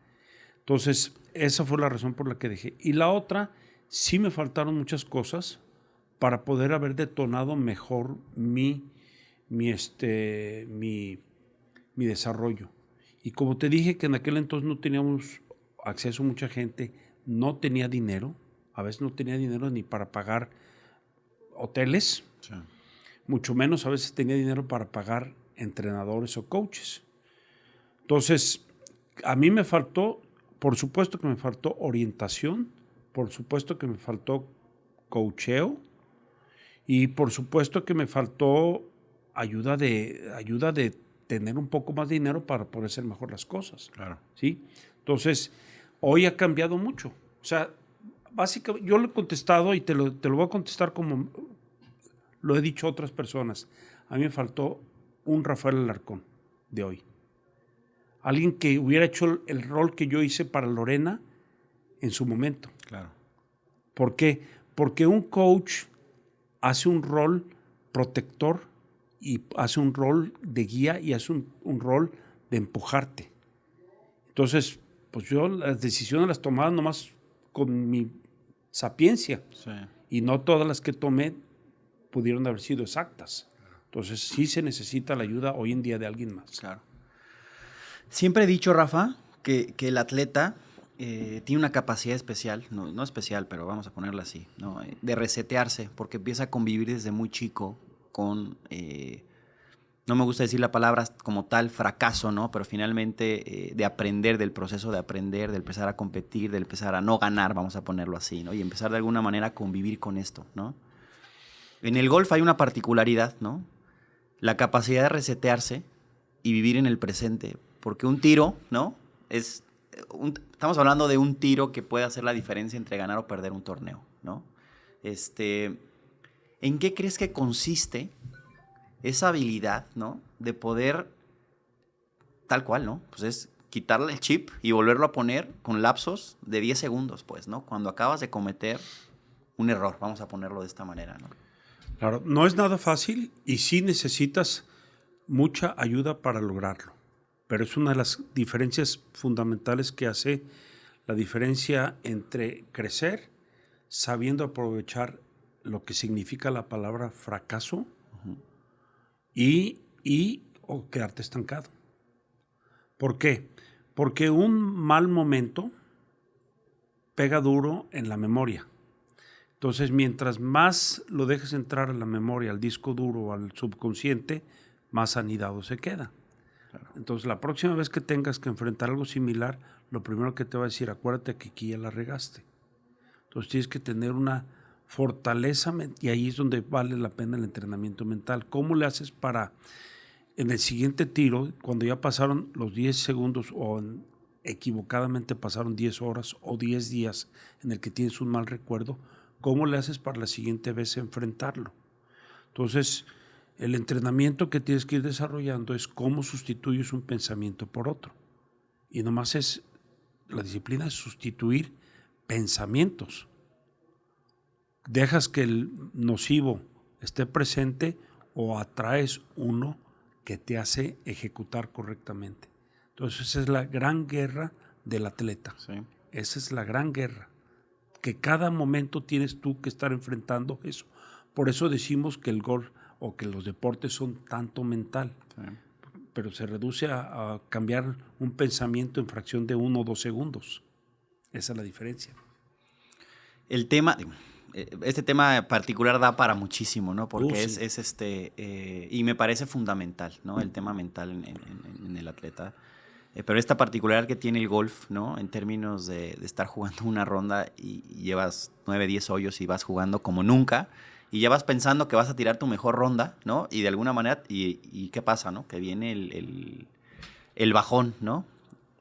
Entonces, esa fue la razón por la que dejé. Y la otra, sí me faltaron muchas cosas para poder haber detonado mejor mi desarrollo. Y como te dije que en aquel entonces no teníamos acceso a mucha gente, no tenía dinero, a veces no tenía dinero ni para pagar hoteles, Sí. mucho menos a veces tenía dinero para pagar entrenadores o coaches. Entonces, a mí me faltó, por supuesto que me faltó orientación, por supuesto que me faltó coacheo y por supuesto que me faltó ayuda de tener un poco más de dinero para poder hacer mejor las cosas. Claro. ¿Sí? Entonces, hoy ha cambiado mucho. O sea, básicamente, yo lo he contestado y te lo voy a contestar como lo he dicho a otras personas. A mí me faltó un Rafael Alarcón de hoy. Alguien que hubiera hecho el rol que yo hice para Lorena en su momento. Claro. ¿Por qué? Porque un coach hace un rol protector y hace un rol de guía y hace un rol de empujarte. Entonces, pues yo las decisiones las tomaba nomás con mi sapiencia. Sí. Y no todas las que tomé pudieron haber sido exactas. Entonces sí se necesita la ayuda hoy en día de alguien más. Claro. Siempre he dicho, Rafa, que el atleta tiene una capacidad especial, no especial, pero vamos a ponerla así, ¿no? De resetearse, porque empieza a convivir desde muy chico con, no me gusta decir la palabra como tal, fracaso, ¿no? Pero finalmente de aprender, del proceso de aprender, de empezar a competir, de empezar a no ganar, vamos a ponerlo así, ¿no? Y empezar de alguna manera a convivir con esto, ¿no? En el golf hay una particularidad, ¿no? La capacidad de resetearse y vivir en el presente. Porque un tiro, ¿no? Estamos hablando de un tiro que puede hacer la diferencia entre ganar o perder un torneo, ¿no? ¿En qué crees que consiste esa habilidad, ¿no? De poder, tal cual, ¿no? Pues es quitarle el chip y volverlo a poner con lapsos de 10 segundos, pues, ¿no? Cuando acabas de cometer un error, vamos a ponerlo de esta manera, ¿no? Claro, no es nada fácil y sí necesitas mucha ayuda para lograrlo, pero es una de las diferencias fundamentales que hace la diferencia entre crecer sabiendo aprovechar lo que significa la palabra fracaso y o quedarte estancado. ¿Por qué? Porque un mal momento pega duro en la memoria. Entonces, mientras más lo dejes entrar a la memoria, al disco duro, al subconsciente, más anidado se queda. Claro. Entonces, la próxima vez que tengas que enfrentar algo similar, lo primero que te va a decir, acuérdate que aquí ya la regaste. Entonces, tienes que tener una fortaleza, y ahí es donde vale la pena el entrenamiento mental. ¿Cómo le haces para, en el siguiente tiro, cuando ya pasaron los 10 segundos o equivocadamente pasaron 10 horas o 10 días en el que tienes un mal recuerdo, cómo le haces para la siguiente vez enfrentarlo? Entonces, el entrenamiento que tienes que ir desarrollando es cómo sustituyes un pensamiento por otro. Y nomás la disciplina es sustituir pensamientos. Dejas que el nocivo esté presente o atraes uno que te hace ejecutar correctamente. Entonces, esa es la gran guerra del atleta. Sí. Esa es la gran guerra, que cada momento tienes tú que estar enfrentando eso. Por eso decimos que el golf o que los deportes son tanto mental, sí, pero se reduce a cambiar un pensamiento en fracción de 1 o 2 segundos. Esa es la diferencia. Este tema particular da para muchísimo, ¿no? Porque sí. Y me parece fundamental, ¿no? El tema mental en el atleta. Pero esta particularidad que tiene el golf, ¿no? En términos de estar jugando una ronda y llevas 9, 10 hoyos y vas jugando como nunca y ya vas pensando que vas a tirar tu mejor ronda, ¿no? Y de alguna manera, ¿y qué pasa, no? Que viene el bajón, ¿no?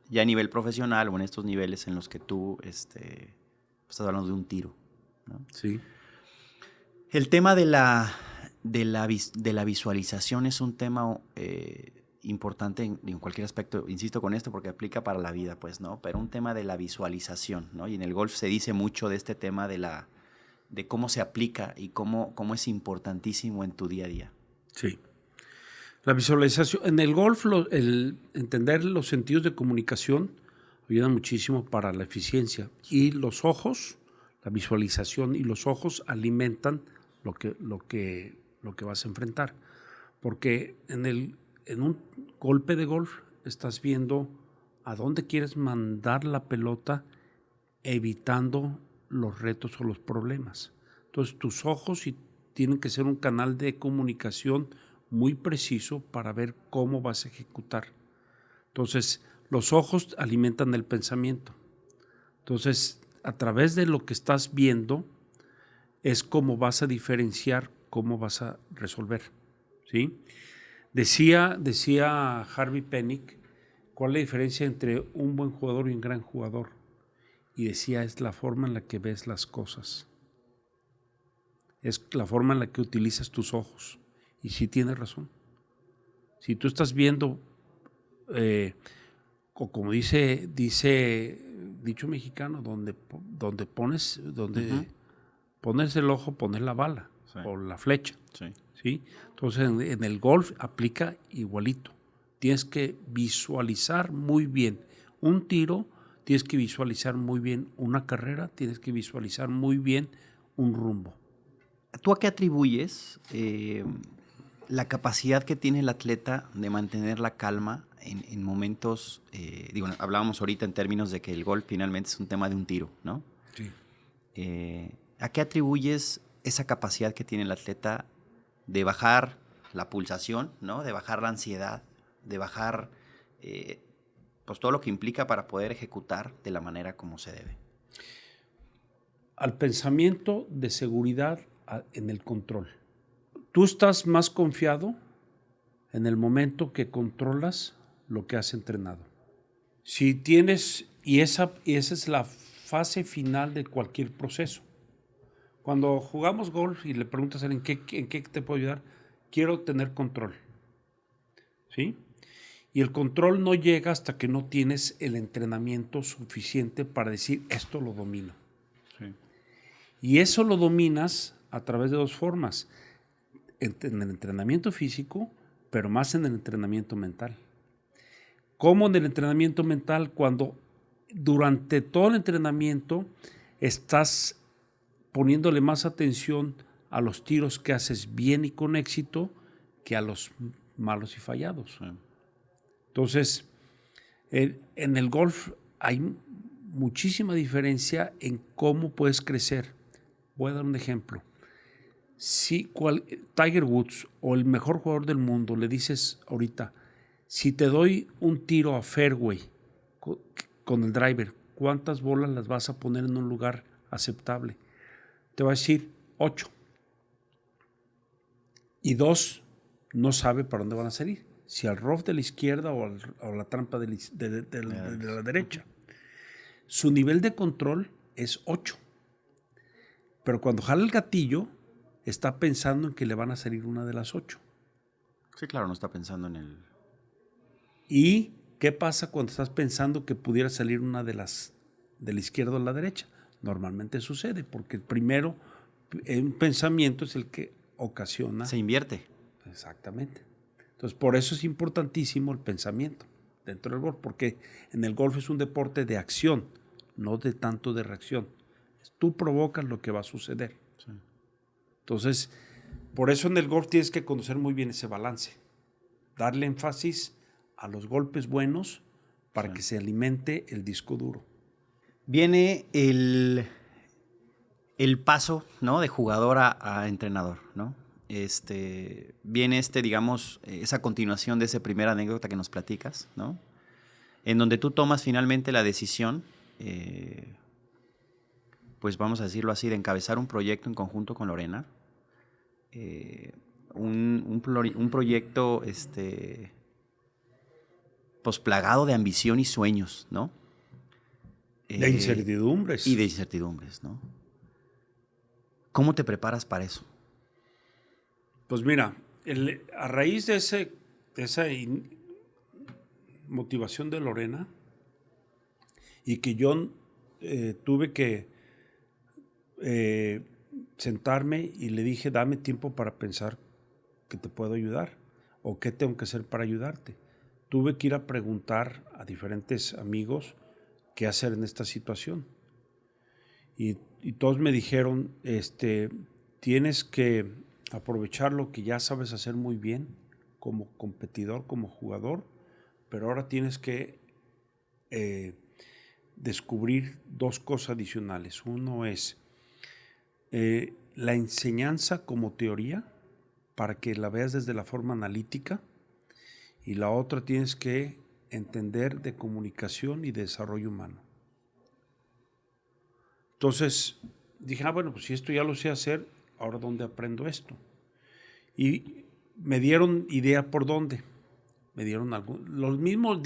Ya a nivel profesional o en estos niveles en los que tú estás hablando de un tiro, ¿no? Sí. El tema de la visualización es un tema importante en cualquier aspecto, insisto con esto porque aplica para la vida, pues, ¿no? Pero un tema de la visualización, ¿no? Y en el golf se dice mucho de este tema de cómo se aplica y cómo es importantísimo en tu día a día. Sí. La visualización, en el golf, el entender los sentidos de comunicación ayuda muchísimo para la eficiencia. Y los ojos, la visualización y los ojos alimentan lo que vas a enfrentar. Porque en un golpe de golf estás viendo a dónde quieres mandar la pelota, evitando los retos o los problemas. Entonces tus ojos tienen que ser un canal de comunicación muy preciso para ver cómo vas a ejecutar. Entonces los ojos alimentan el pensamiento. Entonces a través de lo que estás viendo es cómo vas a diferenciar, cómo vas a resolver, ¿sí? Decía Harvey Penick, ¿cuál es la diferencia entre un buen jugador y un gran jugador? Y decía, es la forma en la que ves las cosas. Es la forma en la que utilizas tus ojos. Y sí tienes razón. Si tú estás viendo, o como dice dicho mexicano, donde pones el ojo, pones la bala, sí, o la flecha. Sí. ¿Sí? Entonces en el golf aplica igualito. Tienes que visualizar muy bien un tiro, tienes que visualizar muy bien una carrera, tienes que visualizar muy bien un rumbo. ¿Tú a qué atribuyes la capacidad que tiene el atleta de mantener la calma en momentos, hablábamos ahorita en términos de que el golf finalmente es un tema de un tiro, ¿no? Sí. ¿A qué atribuyes esa capacidad que tiene el atleta de bajar la pulsación, ¿no? De bajar la ansiedad, de bajar pues todo lo que implica para poder ejecutar de la manera como se debe? Al pensamiento de seguridad en el control. Tú estás más confiado en el momento que controlas lo que has entrenado. Si tienes, y esa es la fase final de cualquier proceso. Cuando jugamos golf y le preguntas a alguien ¿en qué te puedo ayudar? Quiero tener control. ¿Sí? Y el control no llega hasta que no tienes el entrenamiento suficiente para decir, esto lo domino. Sí. Y eso lo dominas a través de dos formas. En el entrenamiento físico pero más en el entrenamiento mental. ¿Cómo en el entrenamiento mental? Cuando durante todo el entrenamiento estás poniéndole más atención a los tiros que haces bien y con éxito que a los malos y fallados. Sí. Entonces, en el golf hay muchísima diferencia en cómo puedes crecer. Voy a dar un ejemplo. Si Tiger Woods o el mejor jugador del mundo le dices ahorita, si te doy un tiro a fairway con el driver, ¿cuántas bolas las vas a poner en un lugar aceptable? Te va a decir 8. Y 2 no sabe para dónde van a salir. Si al rough de la izquierda o a la trampa de la derecha. Su nivel de control es 8. Pero cuando jala el gatillo, está pensando en que le van a salir una de las 8. Sí, claro, no está pensando en el... ¿Y qué pasa cuando estás pensando que pudiera salir una de la izquierda o la derecha? Normalmente sucede, porque el primero, un pensamiento es el que ocasiona... Se invierte. Exactamente. Entonces, por eso es importantísimo el pensamiento dentro del golf, porque en el golf es un deporte de acción, no de tanto de reacción. Tú provocas lo que va a suceder. Sí. Entonces, por eso en el golf tienes que conocer muy bien ese balance. Darle énfasis a los golpes buenos para que se alimente el disco duro. Viene el paso, ¿no? De jugador a entrenador, ¿no? Viene digamos, esa continuación de esa primera anécdota que nos platicas, ¿no? En donde tú tomas finalmente la decisión, pues vamos a decirlo así, de encabezar un proyecto en conjunto con Lorena. Un proyecto, pues plagado de ambición y sueños, ¿no? De incertidumbres. Y de incertidumbres, ¿no? ¿Cómo te preparas para eso? Pues mira, a raíz de esa motivación de Lorena y que yo tuve que sentarme y le dije, dame tiempo para pensar que te puedo ayudar o qué tengo que hacer para ayudarte. Tuve que ir a preguntar a diferentes amigos qué hacer en esta situación. Y todos me dijeron, tienes que aprovechar lo que ya sabes hacer muy bien como competidor, como jugador, pero ahora tienes que descubrir 2 cosas adicionales. Uno es la enseñanza como teoría, para que la veas desde la forma analítica, y la otra tienes que entender de comunicación y de desarrollo humano. Entonces dije, bueno, pues si esto ya lo sé hacer, ¿ahora dónde aprendo esto? Y me dieron idea por dónde. Me dieron los mismos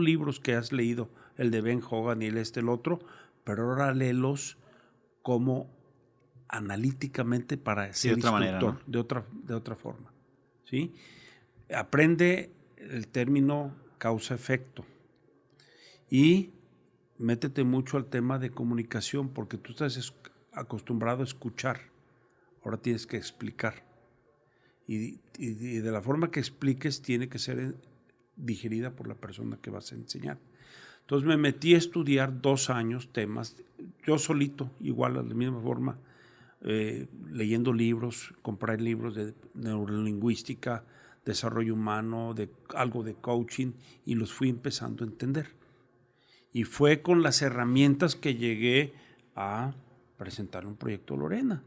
libros que has leído, el de Ben Hogan y el otro, pero ahora léelos como analíticamente para ser de otra instructor, manera, ¿no? de otra forma. ¿Sí? Aprende el término causa-efecto y métete mucho al tema de comunicación, porque tú estás acostumbrado a escuchar, ahora tienes que explicar. Y de la forma que expliques tiene que ser digerida por la persona que vas a enseñar. Entonces me metí a estudiar 2 años temas, yo solito, igual de la misma forma, leyendo libros, comprar libros de neurolingüística, desarrollo humano, algo de coaching, y los fui empezando a entender. Y fue con las herramientas que llegué a presentar un proyecto a Lorena.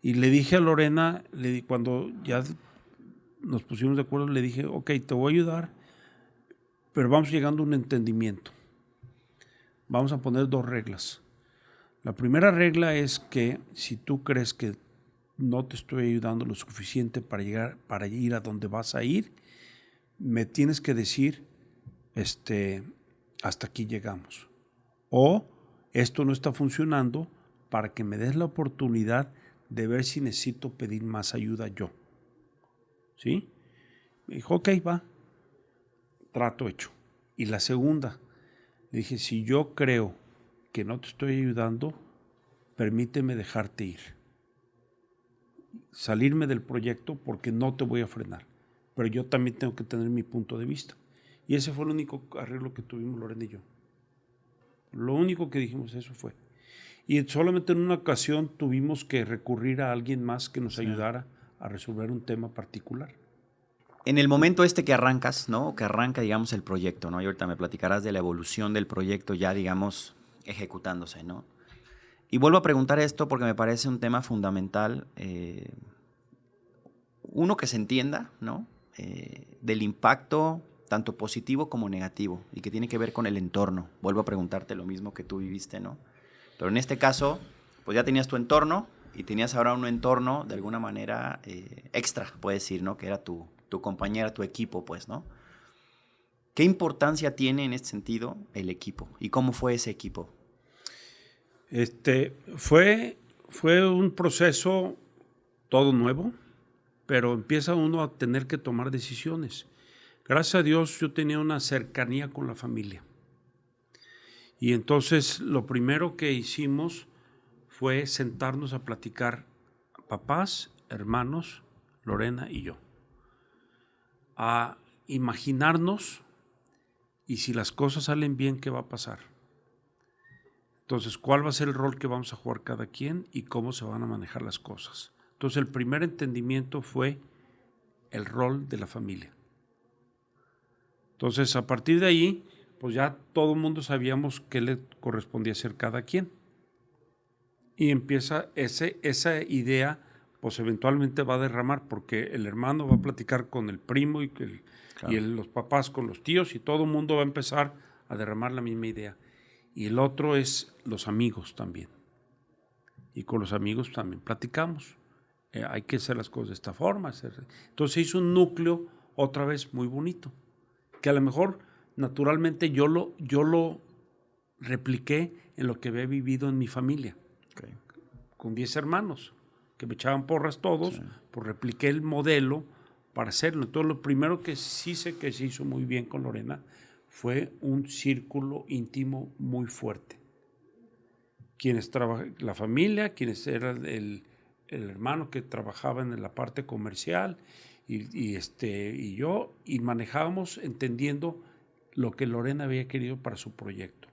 Y le dije a Lorena, cuando ya nos pusimos de acuerdo, le dije, ok, te voy a ayudar, pero vamos llegando a un entendimiento. Vamos a poner 2 reglas. La primera regla es que si tú crees que no te estoy ayudando lo suficiente para ir a donde vas a ir, me tienes que decir, hasta aquí llegamos. O esto no está funcionando, para que me des la oportunidad de ver si necesito pedir más ayuda yo. ¿Sí? Me dijo, ok, va. Trato hecho. Y la segunda, le dije, si yo creo que no te estoy ayudando, permíteme dejarte ir. Salirme del proyecto, porque no te voy a frenar. pero yo también tengo que tener mi punto de vista. Y ese fue el único arreglo que tuvimos Lorena y yo. Lo único que dijimos, eso fue. Y solamente en una ocasión tuvimos que recurrir a alguien más que nos ayudara a resolver un tema particular. En el momento que arrancas, ¿no? Que arranca, digamos, el proyecto, ¿no? Y ahorita me platicarás de la evolución del proyecto ya, digamos, ejecutándose, ¿no? Y vuelvo a preguntar esto porque me parece un tema fundamental. Uno, que se entienda, ¿no? Del impacto tanto positivo como negativo y que tiene que ver con el entorno. Vuelvo a preguntarte lo mismo que tú viviste, ¿no? Pero en este caso, pues ya tenías tu entorno y tenías ahora un entorno de alguna manera extra, puedes decir, ¿no? Que era tu compañera, tu equipo, pues, ¿no? ¿Qué importancia tiene en este sentido el equipo? ¿Y cómo fue ese equipo? Fue un proceso todo nuevo, pero empieza uno a tener que tomar decisiones. Gracias a Dios yo tenía una cercanía con la familia. Y entonces lo primero que hicimos fue sentarnos a platicar, papás, hermanos, Lorena y yo, a imaginarnos y si las cosas salen bien, ¿qué va a pasar? Entonces, ¿cuál va a ser el rol que vamos a jugar cada quien y cómo se van a manejar las cosas? Entonces, el primer entendimiento fue el rol de la familia. Entonces, a partir de ahí, pues ya todo el mundo sabíamos qué le correspondía hacer cada quien. Y empieza esa idea, pues eventualmente va a derramar, porque el hermano va a platicar con el primo los papás con los tíos y todo el mundo va a empezar a derramar la misma idea. Y el otro es los amigos también. Y con los amigos también platicamos. Hay que hacer las cosas de esta forma. Entonces se hizo un núcleo otra vez muy bonito, que a lo mejor naturalmente yo lo repliqué en lo que había vivido en mi familia. Okay. Con 10 hermanos, que me echaban porras todos, pues repliqué el modelo para hacerlo. Entonces lo primero que sí sé que se hizo muy bien con Lorena fue un círculo íntimo muy fuerte. Quienes trabajaban, la familia, quienes eran el hermano que trabajaba en la parte comercial y yo, y manejábamos entendiendo lo que Lorena había querido para su proyecto.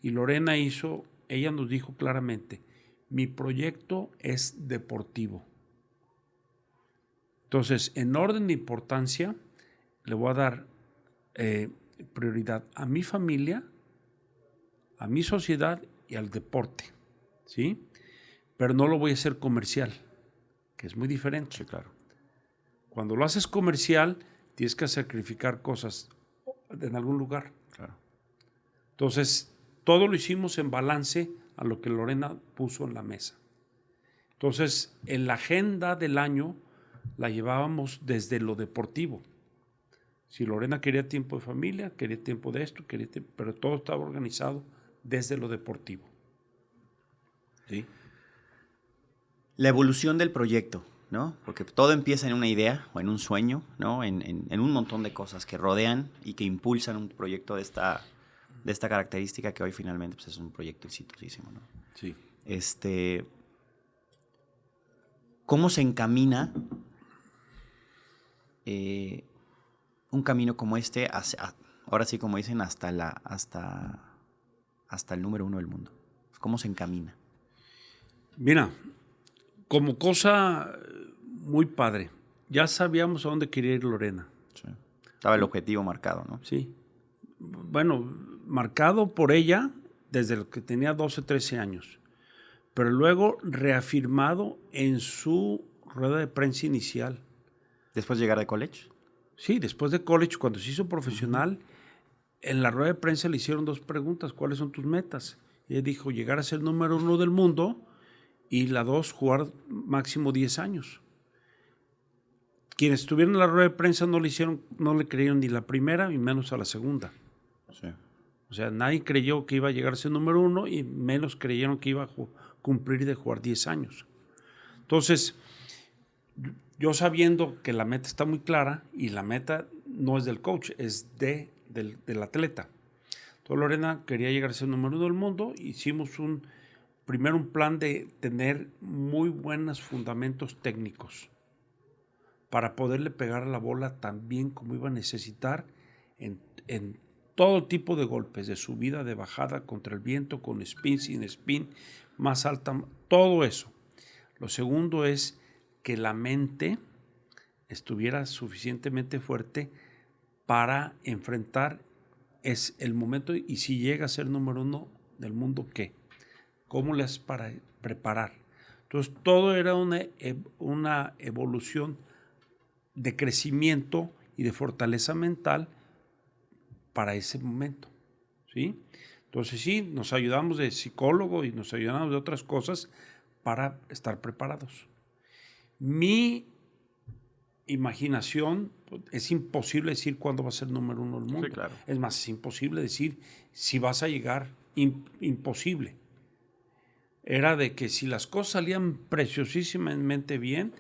Y Lorena ella nos dijo claramente, mi proyecto es deportivo. Entonces, en orden de importancia, le voy a dar prioridad a mi familia, a mi sociedad y al deporte, ¿sí? Pero no lo voy a hacer comercial, que es muy diferente. Sí, claro. Cuando lo haces comercial, tienes que sacrificar cosas en algún lugar. Claro. Entonces, todo lo hicimos en balance a lo que Lorena puso en la mesa. Entonces, en la agenda del año la llevábamos desde lo deportivo. Si Lorena quería tiempo de familia, quería tiempo de esto, pero todo estaba organizado desde lo deportivo. ¿Sí? La evolución del proyecto, ¿no? Porque todo empieza en una idea o en un sueño, ¿no? En un montón de cosas que rodean y que impulsan un proyecto de esta característica que hoy finalmente pues, es un proyecto exitosísimo, ¿no? Sí. ¿Cómo se encamina un camino como este, ahora sí como dicen, hasta el número 1 del mundo? ¿Cómo se encamina? Mira, como cosa muy padre, ya sabíamos a dónde quería ir Lorena. Sí. Estaba el objetivo marcado, ¿no? Sí. Bueno, marcado por ella desde lo que tenía 12, 13 años, pero luego reafirmado en su rueda de prensa inicial. ¿Después de llegar de college? Sí, después de college, cuando se hizo profesional, en la rueda de prensa le hicieron 2 preguntas. ¿Cuáles son tus metas? Y ella dijo, llegar a ser número 1 del mundo y la 2, jugar máximo 10 años. Quienes estuvieron en la rueda de prensa no le creyeron ni la primera y menos a la segunda. Sí. O sea, nadie creyó que iba a llegar a ser número 1 y menos creyeron que iba a cumplir de jugar 10 años. Entonces, yo sabiendo que la meta está muy clara y la meta no es del coach, es del atleta. Entonces Lorena quería llegar a ser número 1 del mundo. Hicimos primero un plan de tener muy buenos fundamentos técnicos para poderle pegar a la bola tan bien como iba a necesitar en todo tipo de golpes, de subida, de bajada, contra el viento, con spin, sin spin, más alta, todo eso. Lo segundo es que la mente estuviera suficientemente fuerte para enfrentar el momento, y si llega a ser número 1 del mundo, ¿qué? ¿Cómo le haces para preparar? Entonces, todo era una evolución de crecimiento y de fortaleza mental para ese momento, ¿sí? Entonces, sí, nos ayudamos de psicólogo y nos ayudamos de otras cosas para estar preparados. Mi imaginación, es imposible decir cuándo va a ser número 1 del mundo. Sí, claro. Es más, es imposible decir si vas a llegar, imposible. Era de que si las cosas salían preciosísimamente bien,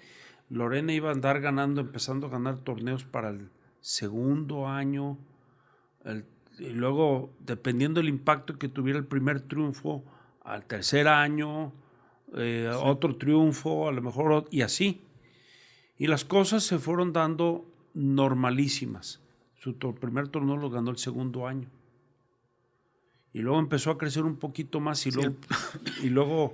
Lorena iba a andar ganando, empezando a ganar torneos para el segundo año, y luego, dependiendo del impacto que tuviera el primer triunfo, al tercer año, sí, otro triunfo, a lo mejor, y así. Y las cosas se fueron dando normalísimas. Su primer torneo lo ganó el segundo año. Y luego empezó a crecer un poquito más y, sí, luego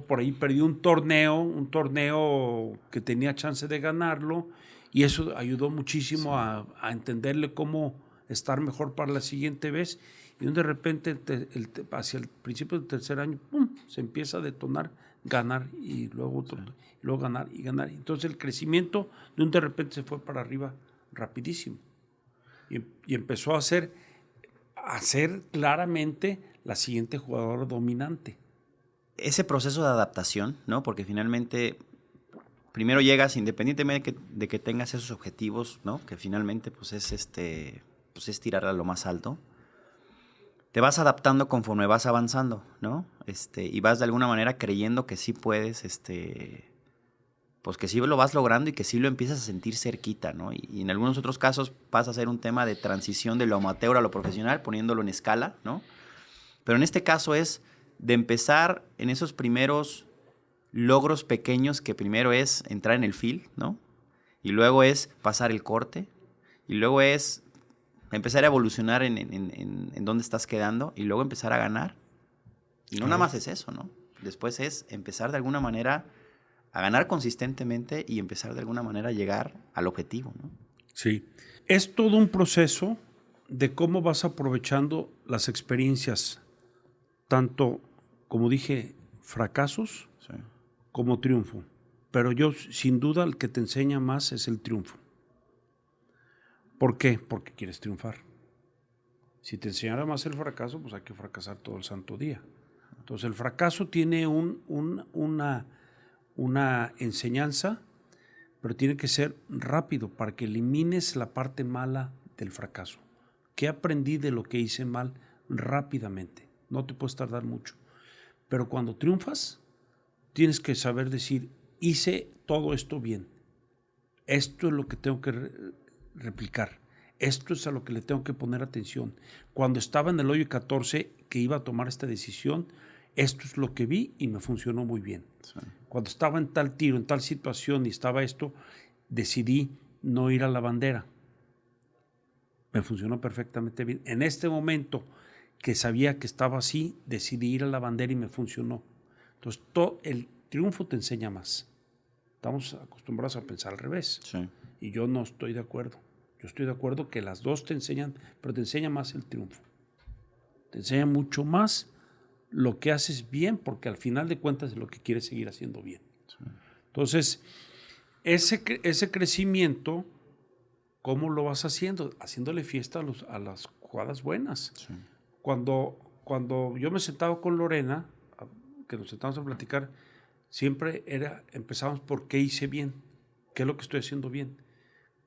por ahí perdió un torneo que tenía chance de ganarlo, y eso ayudó muchísimo, sí, a entenderle cómo estar mejor para la siguiente vez. Y de repente, hacia el principio del tercer año, ¡pum!, se empieza a detonar, ganar y luego otro, sí, y luego ganar y ganar. Entonces el crecimiento de repente se fue para arriba rapidísimo. Y empezó a ser claramente la siguiente jugadora dominante. Ese proceso de adaptación, ¿no? Porque finalmente primero llegas, independientemente de que tengas esos objetivos, ¿no? Que finalmente pues es tirar a lo más alto. Te vas adaptando conforme vas avanzando, ¿no? Y vas de alguna manera creyendo que sí puedes, pues que sí lo vas logrando y que sí lo empiezas a sentir cerquita, ¿no? Y en algunos otros casos pasa a ser un tema de transición de lo amateur a lo profesional, poniéndolo en escala, ¿no? Pero en este caso es de empezar en esos primeros logros pequeños, que primero es entrar en el field, ¿no? Y luego es pasar el corte, y luego es empezar a evolucionar en dónde estás quedando, y luego empezar a ganar. Y no nada más es eso, ¿no? Después es empezar de alguna manera a ganar consistentemente y empezar de alguna manera a llegar al objetivo, ¿no? Sí. Es todo un proceso de cómo vas aprovechando las experiencias, tanto, como dije, fracasos, sí, como triunfo. Pero yo, sin duda, el que te enseña más es el triunfo. ¿Por qué? Porque quieres triunfar. Si te enseñara más el fracaso, pues hay que fracasar todo el santo día. Entonces el fracaso tiene una enseñanza, pero tiene que ser rápido para que elimines la parte mala del fracaso. ¿Qué aprendí de lo que hice mal? Rápidamente. No te puedes tardar mucho. Pero cuando triunfas, tienes que saber decir, hice todo esto bien. Esto es lo que tengo que replicar. Esto es a lo que le tengo que poner atención. Cuando estaba en el hoyo 14, que iba a tomar esta decisión, esto es lo que vi y me funcionó muy bien. Sí. Cuando estaba en tal tiro, en tal situación y estaba esto, decidí no ir a la bandera. Me funcionó perfectamente bien. En este momento que sabía que estaba así, decidí ir a la bandera y me funcionó. Entonces, el triunfo te enseña más. Estamos acostumbrados a pensar al revés. Sí. Y yo no estoy de acuerdo. Yo estoy de acuerdo que las dos te enseñan, pero te enseña más el triunfo. Te enseña mucho más lo que haces bien, porque al final de cuentas es lo que quieres seguir haciendo bien. Sí. Entonces, ese crecimiento, ¿cómo lo vas haciendo? Haciéndole fiesta a las jugadas buenas. Sí. Cuando yo me sentaba con Lorena, que nos sentábamos a platicar, siempre empezábamos por qué hice bien, qué es lo que estoy haciendo bien.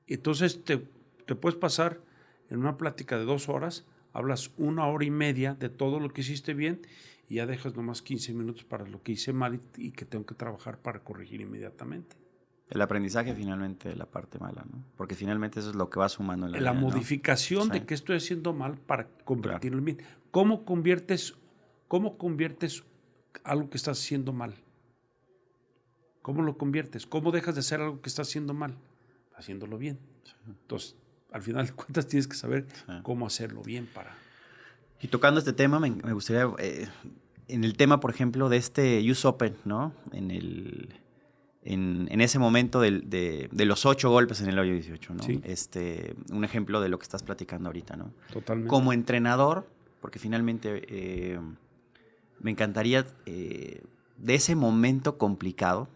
Entonces te puedes pasar en una plática de 2 horas, hablas 1 hora y media de todo lo que hiciste bien y ya dejas nomás 15 minutos para lo que hice mal y que tengo que trabajar para corregir inmediatamente. El aprendizaje finalmente de la parte mala, ¿no? Porque finalmente eso es lo que va sumando en la vida, modificación, ¿no? Sí. De qué estoy haciendo mal para convertirlo en bien. ¿Cómo conviertes algo que estás haciendo mal? ¿Cómo lo conviertes? ¿Cómo dejas de hacer algo que estás haciendo mal? haciéndolo bien. Entonces, al final de cuentas tienes que saber cómo hacerlo bien para... Y tocando este tema, me gustaría, en el tema, por ejemplo, de este US Open, ¿no? En ese momento de los 8 golpes en el hoyo 18, ¿no? Sí. Un ejemplo de lo que estás platicando ahorita, ¿no? Totalmente. Como entrenador, porque finalmente me encantaría, de ese momento complicado,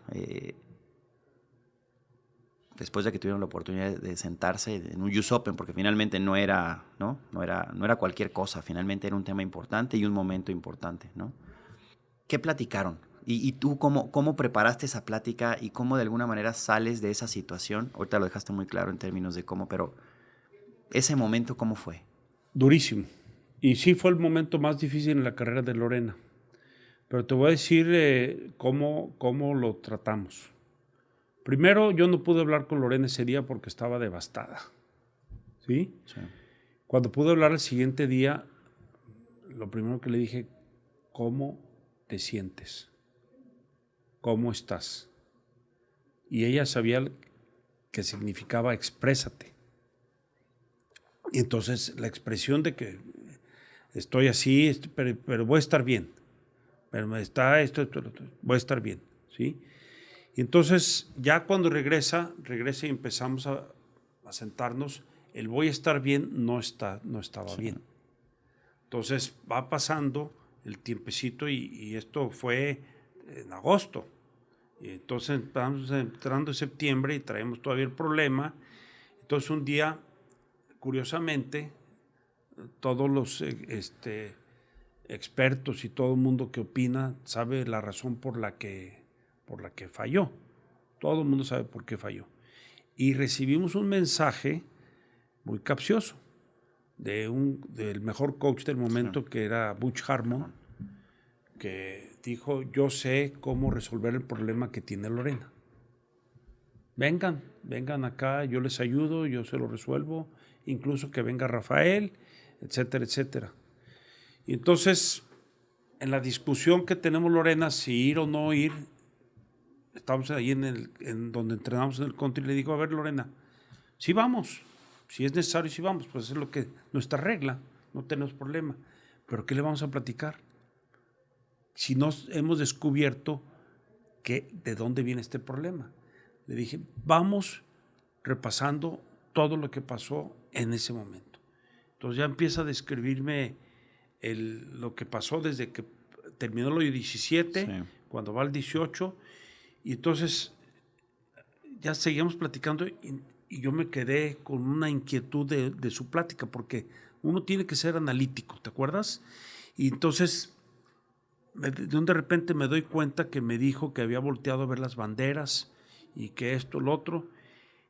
después de que tuvieron la oportunidad de sentarse en un US Open, porque finalmente no era cualquier cosa, finalmente era un tema importante y un momento importante, ¿no? ¿Qué platicaron? ¿Y tú cómo preparaste esa plática y cómo de alguna manera sales de esa situación? Ahorita lo dejaste muy claro en términos de cómo, pero ese momento, ¿cómo fue? Durísimo. Y sí fue el momento más difícil en la carrera de Lorena. Pero te voy a decir cómo lo tratamos. Primero, yo no pude hablar con Lorena ese día porque estaba devastada. ¿Sí? Sí. Cuando pude hablar el siguiente día, lo primero que le dije, ¿cómo te sientes? ¿Cómo estás? Y ella sabía que significaba exprésate. Y entonces la expresión de que estoy así, pero voy a estar bien. Pero esto, voy a estar bien. ¿Sí? Y entonces ya cuando regresa y empezamos a sentarnos, el voy a estar bien no estaba bien. Entonces va pasando el tiempecito y esto fue en agosto. Y entonces estamos entrando en septiembre y traemos todavía el problema. Entonces un día, curiosamente, todos los expertos y todo el mundo que opina sabe la razón por la que falló. Todo el mundo sabe por qué falló. Y recibimos un mensaje muy capcioso del mejor coach del momento, que era Butch Harmon, que dijo, yo sé cómo resolver el problema que tiene Lorena. Vengan acá, yo les ayudo, yo se lo resuelvo, incluso que venga Rafael, etcétera, etcétera. Y entonces, en la discusión que tenemos Lorena, si ir o no ir, estamos ahí en donde entrenamos en el country, le digo, a ver Lorena, sí vamos, si es necesario, sí vamos, pues es lo que nuestra regla, no tenemos problema, pero ¿qué le vamos a platicar? Si no hemos descubierto de dónde viene este problema. Le dije, vamos repasando todo lo que pasó en ese momento. Entonces ya empieza a describirme lo que pasó desde que terminó el hoyo 17, sí, cuando va al 18, y entonces ya seguíamos platicando y yo me quedé con una inquietud de su plática, porque uno tiene que ser analítico, ¿te acuerdas? Y entonces de repente me doy cuenta que me dijo que había volteado a ver las banderas y que esto, lo otro,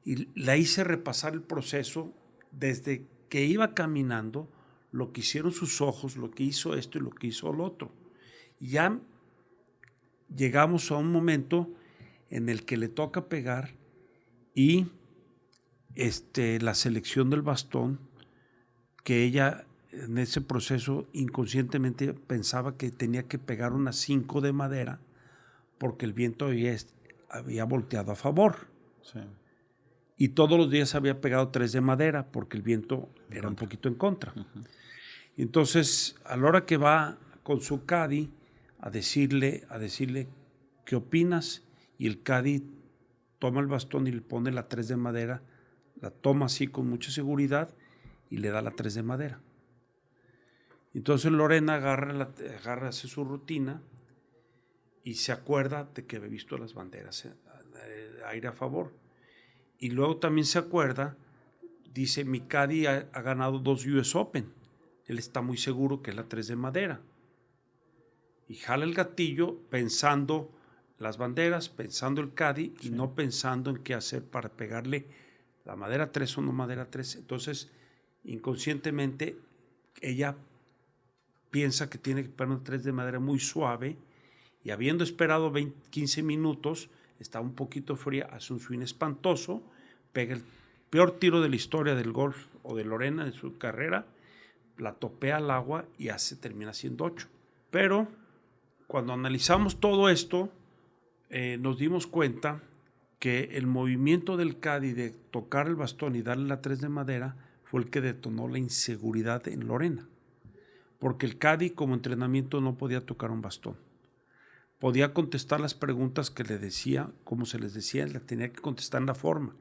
y la hice repasar el proceso desde que iba caminando, lo que hicieron sus ojos, lo que hizo esto y lo que hizo lo otro. Y ya llegamos a un momento en el que le toca pegar y la selección del bastón, que ella en ese proceso inconscientemente pensaba que tenía que pegar unas 5 de madera porque el viento había volteado a favor. Sí. Y todos los días había pegado 3 de madera porque el viento era un poquito en contra. Uh-huh. Entonces, a la hora que va con su caddy a decirle ¿qué opinas? Y el caddy toma el bastón y le pone la 3 de madera, la toma así con mucha seguridad y le da la 3 de madera. Entonces Lorena hace su rutina y se acuerda de que había visto las banderas aire a favor. Y luego también se acuerda, dice, mi caddy ha ganado 2 US Open. Él está muy seguro que es la 3 de madera. Y jala el gatillo pensando las banderas, pensando el caddy, sí, y no pensando en qué hacer para pegarle la madera 3 o no madera 3. Entonces, inconscientemente, ella piensa que tiene que pegar una 3 de madera muy suave y habiendo esperado 15 minutos, está un poquito fría, hace un swing espantoso, pega el peor tiro de la historia del golf o de Lorena en su carrera, la topea al agua y termina siendo 8. Pero cuando analizamos todo esto, nos dimos cuenta que el movimiento del caddy de tocar el bastón y darle la 3 de madera fue el que detonó la inseguridad en Lorena. Porque el caddy como entrenamiento no podía tocar un bastón. Podía contestar las preguntas que le decía, como se les decía, la tenía que contestar en la forma,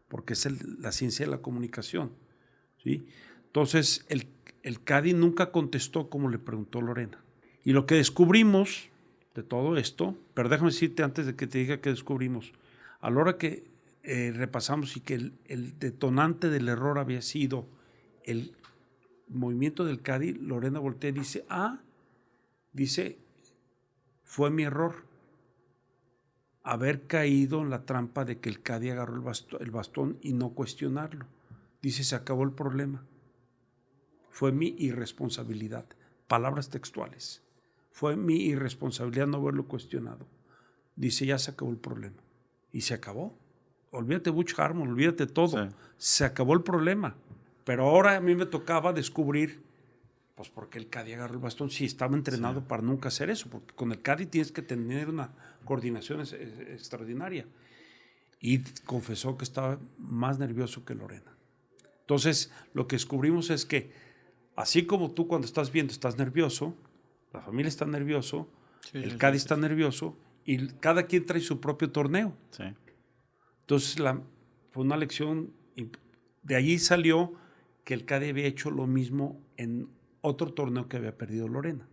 porque es la ciencia de la comunicación, ¿sí? Entonces, el caddy nunca contestó como le preguntó Lorena. Y lo que descubrimos de todo esto, pero déjame decirte antes de que te diga que descubrimos, a la hora que repasamos y que el detonante del error había sido el movimiento del caddy, Lorena voltea y dice, fue mi error haber caído en la trampa de que el caddy agarró el bastón y no cuestionarlo. Dice, se acabó el problema. Fue mi irresponsabilidad. Palabras textuales. Fue mi irresponsabilidad no haberlo cuestionado. Dice, ya se acabó el problema. Y se acabó. Olvídate Butch Harmon, olvídate todo. Sí. Se acabó el problema. Pero ahora a mí me tocaba descubrir, pues porque el caddy agarró el bastón, si estaba entrenado para nunca hacer eso, porque con el caddy tienes que tener una coordinación extraordinaria. Y confesó que estaba más nervioso que Lorena. Entonces, lo que descubrimos es que, así como tú cuando estás viendo estás nervioso, la familia está nervioso, el caddy está nervioso, y cada quien trae su propio torneo. Sí. Entonces, fue una lección, de allí salió que el caddy había hecho lo mismo en otro torneo que había perdido Lorena.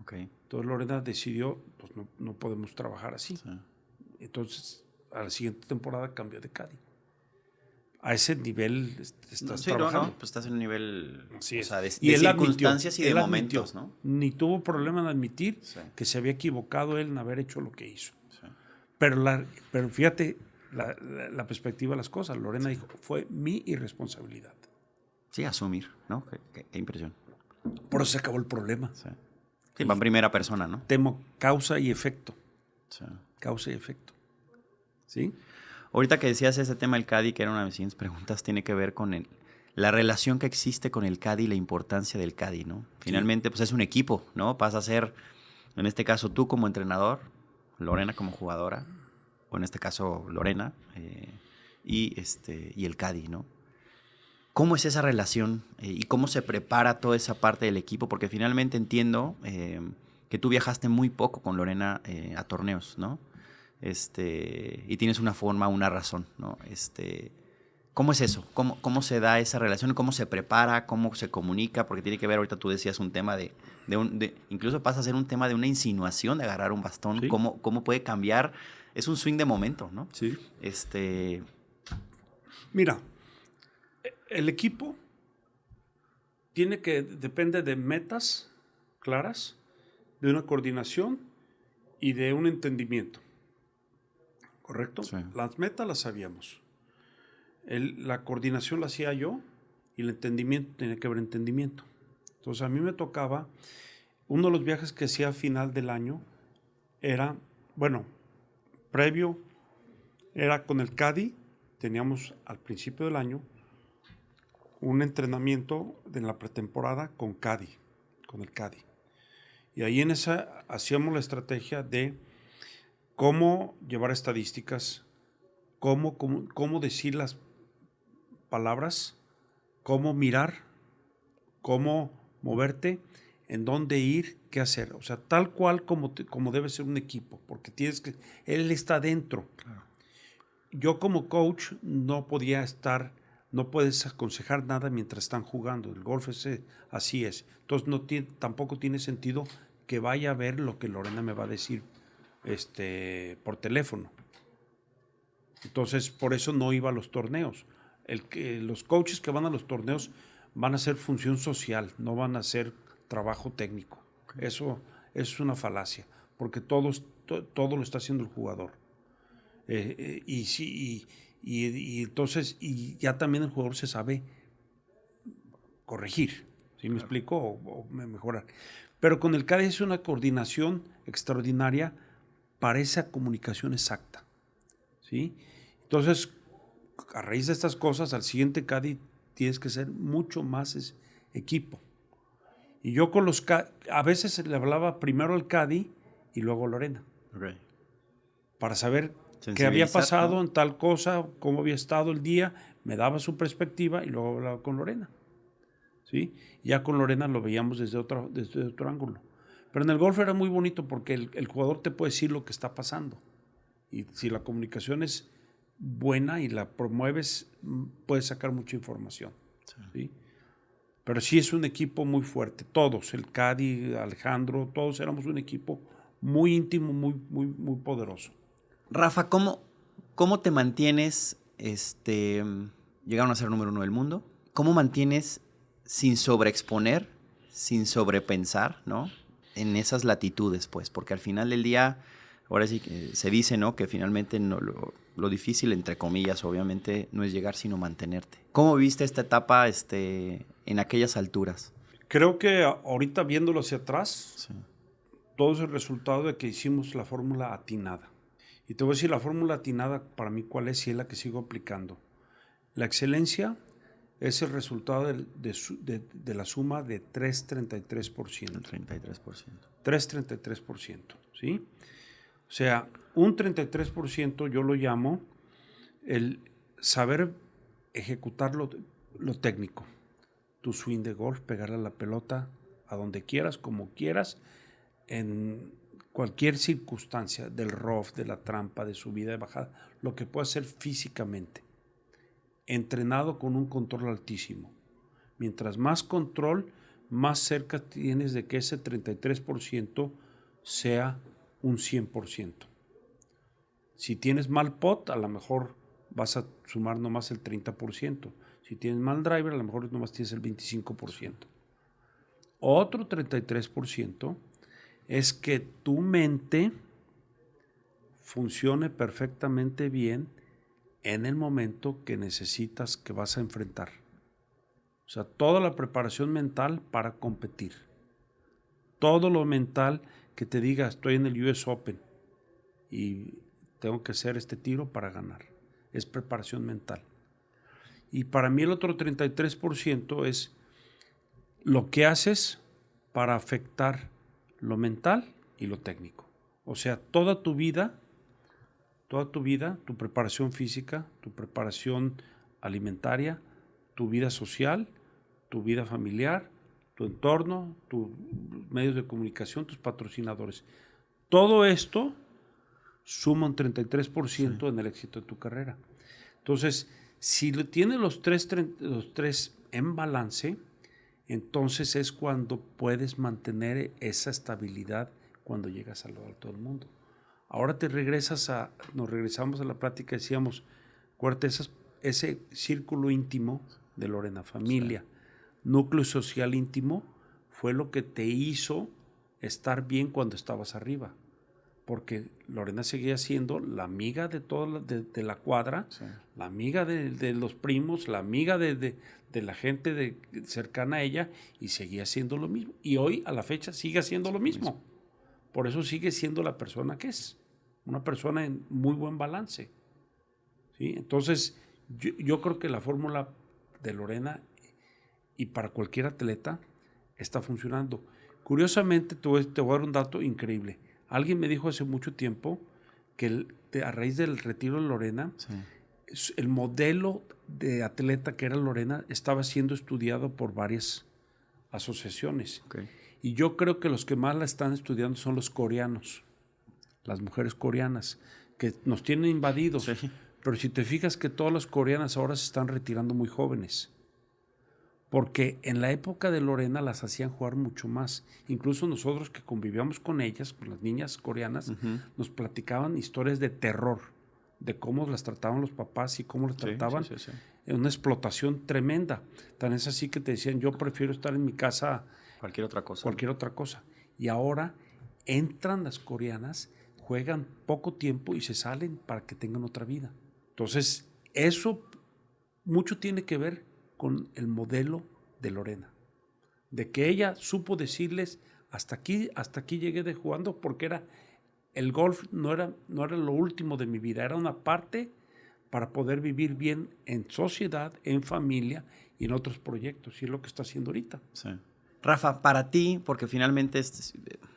Okay. Entonces Lorena decidió, pues no podemos trabajar así. Sí. Entonces, a la siguiente temporada cambió de caddy. A ese nivel estás trabajando. Pues estás en un nivel, sí, o sea, de circunstancias y de momentos, ¿no? Ni tuvo problema en admitir que se había equivocado él en haber hecho lo que hizo. Sí. Pero fíjate la perspectiva de las cosas. Lorena dijo, fue mi irresponsabilidad. Sí, asumir, ¿no? Qué impresión. Por eso se acabó el problema. Sí, va en primera persona, ¿no? Temo causa y efecto. Sí. Causa y efecto. ¿Sí? Ahorita que decías ese tema del caddy, que era una de mis siguientes preguntas, tiene que ver con la relación que existe con el caddy y la importancia del caddy, ¿no? Finalmente, pues es un equipo, ¿no? Pasa a ser, en este caso, tú como entrenador, Lorena como jugadora, o en este caso, Lorena, y el caddy, ¿no? ¿Cómo es esa relación y cómo se prepara toda esa parte del equipo? Porque finalmente entiendo que tú viajaste muy poco con Lorena a torneos, ¿no? Y tienes una forma, una razón, ¿no? ¿Cómo es eso? ¿Cómo se da esa relación? ¿Cómo se prepara? ¿Cómo se comunica? Porque tiene que ver, ahorita tú decías un tema incluso pasa a ser un tema de una insinuación de agarrar un bastón. ¿Sí? ¿Cómo puede cambiar? Es un swing de momento, ¿no? Sí. Mira, el equipo depende de metas claras, de una coordinación y de un entendimiento. ¿Correcto? Sí. Las metas las sabíamos. La coordinación la hacía yo y el entendimiento tenía que haber entendimiento. Entonces a mí me tocaba, uno de los viajes que hacía a final del año era, previo, era con el caddy, teníamos al principio del año un entrenamiento en la pretemporada con el caddy. Y ahí en esa hacíamos la estrategia de cómo llevar estadísticas, cómo decir las palabras, cómo mirar, cómo moverte, en dónde ir, qué hacer. O sea, tal cual como debe ser un equipo, porque él está dentro. Claro. Yo como coach no puedes aconsejar nada mientras están jugando. El golf así es. Entonces tampoco tiene sentido que vaya a ver lo que Lorena me va a decir por teléfono. Entonces, por eso no iba a los torneos. Los coaches que van a los torneos van a hacer función social, no van a hacer trabajo técnico. Okay. Eso es una falacia, porque todo lo está haciendo el jugador. Y entonces ya también el jugador se sabe corregir, ¿sí me explico? O mejorar. Pero con el caddy es una coordinación extraordinaria para esa comunicación exacta, ¿sí? Entonces, a raíz de estas cosas, al siguiente caddy tienes que ser mucho más equipo. Y yo a veces le hablaba primero al caddy y luego a Lorena. Okay. Para saber qué había Sensibilizar, pasado ¿no? en tal cosa, cómo había estado el día, me daba su perspectiva y luego hablaba con Lorena. ¿Sí? Ya con Lorena lo veíamos desde otro ángulo. Pero en el golf era muy bonito porque el jugador te puede decir lo que está pasando. Y si la comunicación es buena y la promueves, puedes sacar mucha información. ¿Sí? Pero sí es un equipo muy fuerte. Todos, el Cadi, Alejandro, todos éramos un equipo muy íntimo, muy poderoso. Rafa, ¿cómo te mantienes, llegaron a ser número 1 del mundo? ¿Cómo mantienes sin sobreexponer, sin sobrepensar, ¿no? En esas latitudes, pues, porque al final del día, ahora sí que se dice, ¿no? Que finalmente no, lo difícil, entre comillas, obviamente, no es llegar, sino mantenerte. ¿Cómo viste esta etapa, en aquellas alturas? Creo que ahorita viéndolo hacia atrás, Sí. todo es el resultado de que hicimos la fórmula atinada. Y te voy a decir la fórmula atinada para mí cuál es y es la que sigo aplicando. La excelencia es el resultado de la suma de 3,33%. El 33%. 3,33%, ¿sí? O sea, un 33% yo lo llamo el saber ejecutar lo técnico. Tu swing de golf, pegarle a la pelota a donde quieras, como quieras, en cualquier circunstancia, del rough, de la trampa, de subida, de bajada, lo que pueda hacer físicamente, entrenado con un control altísimo. Mientras más control, más cerca tienes de que ese 33% sea un 100%. Si tienes mal pot, a lo mejor vas a sumar nomás el 30%. Si tienes mal driver, a lo mejor nomás tienes el 25%. Otro 33% es que tu mente funcione perfectamente bien en el momento que necesitas, que vas a enfrentar. O sea, toda la preparación mental para competir. Todo lo mental que te diga, estoy en el US Open y tengo que hacer este tiro para ganar. Es preparación mental. Y para mí el otro 33% es lo que haces para afectar lo mental y lo técnico. O sea, toda tu vida, tu preparación física, tu preparación alimentaria, tu vida social, tu vida familiar, tu entorno, tus medios de comunicación, tus patrocinadores. Todo esto suma un 33% en el éxito de tu carrera. Entonces, si tienes los tres en balance, entonces es cuando puedes mantener esa estabilidad cuando llegas a lo alto del mundo. Ahora nos regresamos a la plática, decíamos, acuérdate, ese círculo íntimo de Lorena, familia, núcleo social íntimo, fue lo que te hizo estar bien cuando estabas arriba. Porque Lorena seguía siendo la amiga de toda de la cuadra, la amiga de los primos, la amiga de la gente cercana a ella, y seguía siendo lo mismo. Y hoy, a la fecha, sigue haciendo lo mismo. Por eso sigue siendo la persona que es. Una persona en muy buen balance. ¿Sí? Entonces, yo creo que la fórmula de Lorena, y para cualquier atleta, está funcionando. Curiosamente, te voy a dar un dato increíble. Alguien me dijo hace mucho tiempo que a raíz del retiro de Lorena, el modelo de atleta que era Lorena estaba siendo estudiado por varias asociaciones. Okay. Y yo creo que los que más la están estudiando son los coreanos, las mujeres coreanas, que nos tienen invadidos. Sí. Pero si te fijas que todas las coreanas ahora se están retirando muy jóvenes. Porque en la época de Lorena las hacían jugar mucho más. Incluso nosotros que convivíamos con ellas, con las niñas coreanas, nos platicaban historias de terror, de cómo las trataban los papás y cómo las trataban. Sí. Una explotación tremenda. Tan es así que te decían, yo prefiero estar en mi casa. Cualquier otra cosa. Y ahora entran las coreanas, juegan poco tiempo y se salen para que tengan otra vida. Entonces, eso mucho tiene que ver con el modelo de Lorena, de que ella supo decirles, hasta aquí llegué de jugando, porque el golf no era lo último de mi vida, era una parte para poder vivir bien en sociedad, en familia y en otros proyectos, y es lo que está haciendo ahorita. Sí. Rafa, para ti, porque finalmente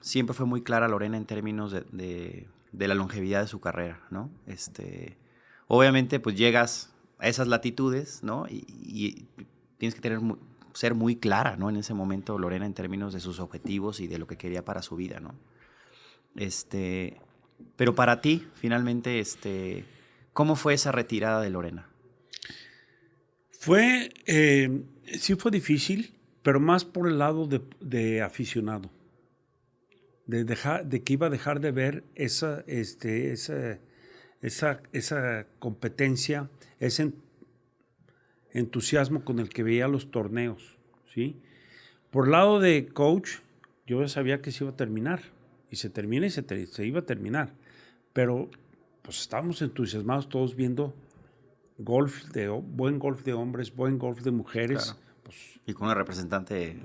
siempre fue muy clara Lorena en términos de la longevidad de su carrera, ¿no? Obviamente, pues llegas a esas latitudes, ¿no? Y tienes que ser muy clara, ¿no? En ese momento, Lorena, en términos de sus objetivos y de lo que quería para su vida, ¿no? Pero para ti, finalmente, ¿cómo fue esa retirada de Lorena? Sí fue difícil, pero más por el lado de aficionado. De que iba a dejar de ver esa competencia, ese entusiasmo con el que veía los torneos, ¿sí? Por el lado de coach, yo ya sabía que se iba a terminar, y se termina y se iba a terminar, pero pues estábamos entusiasmados todos viendo buen golf de hombres, buen golf de mujeres. Claro. Pues, y con una representante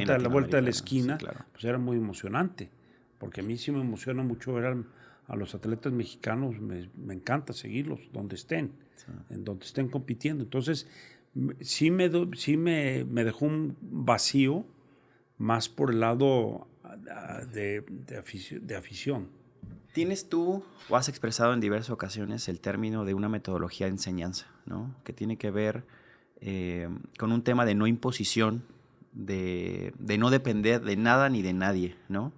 a la vuelta de la esquina, sí, claro. Pues era muy emocionante, porque a mí sí me emociona mucho ver a los atletas mexicanos, me encanta seguirlos donde estén, sí, en donde estén compitiendo. Entonces, sí me dejó un vacío más por el lado de afición. Tienes tú, o has expresado en diversas ocasiones, el término de una metodología de enseñanza, ¿no? Que tiene que ver con un tema de no imposición, de no depender de nada ni de nadie, ¿no?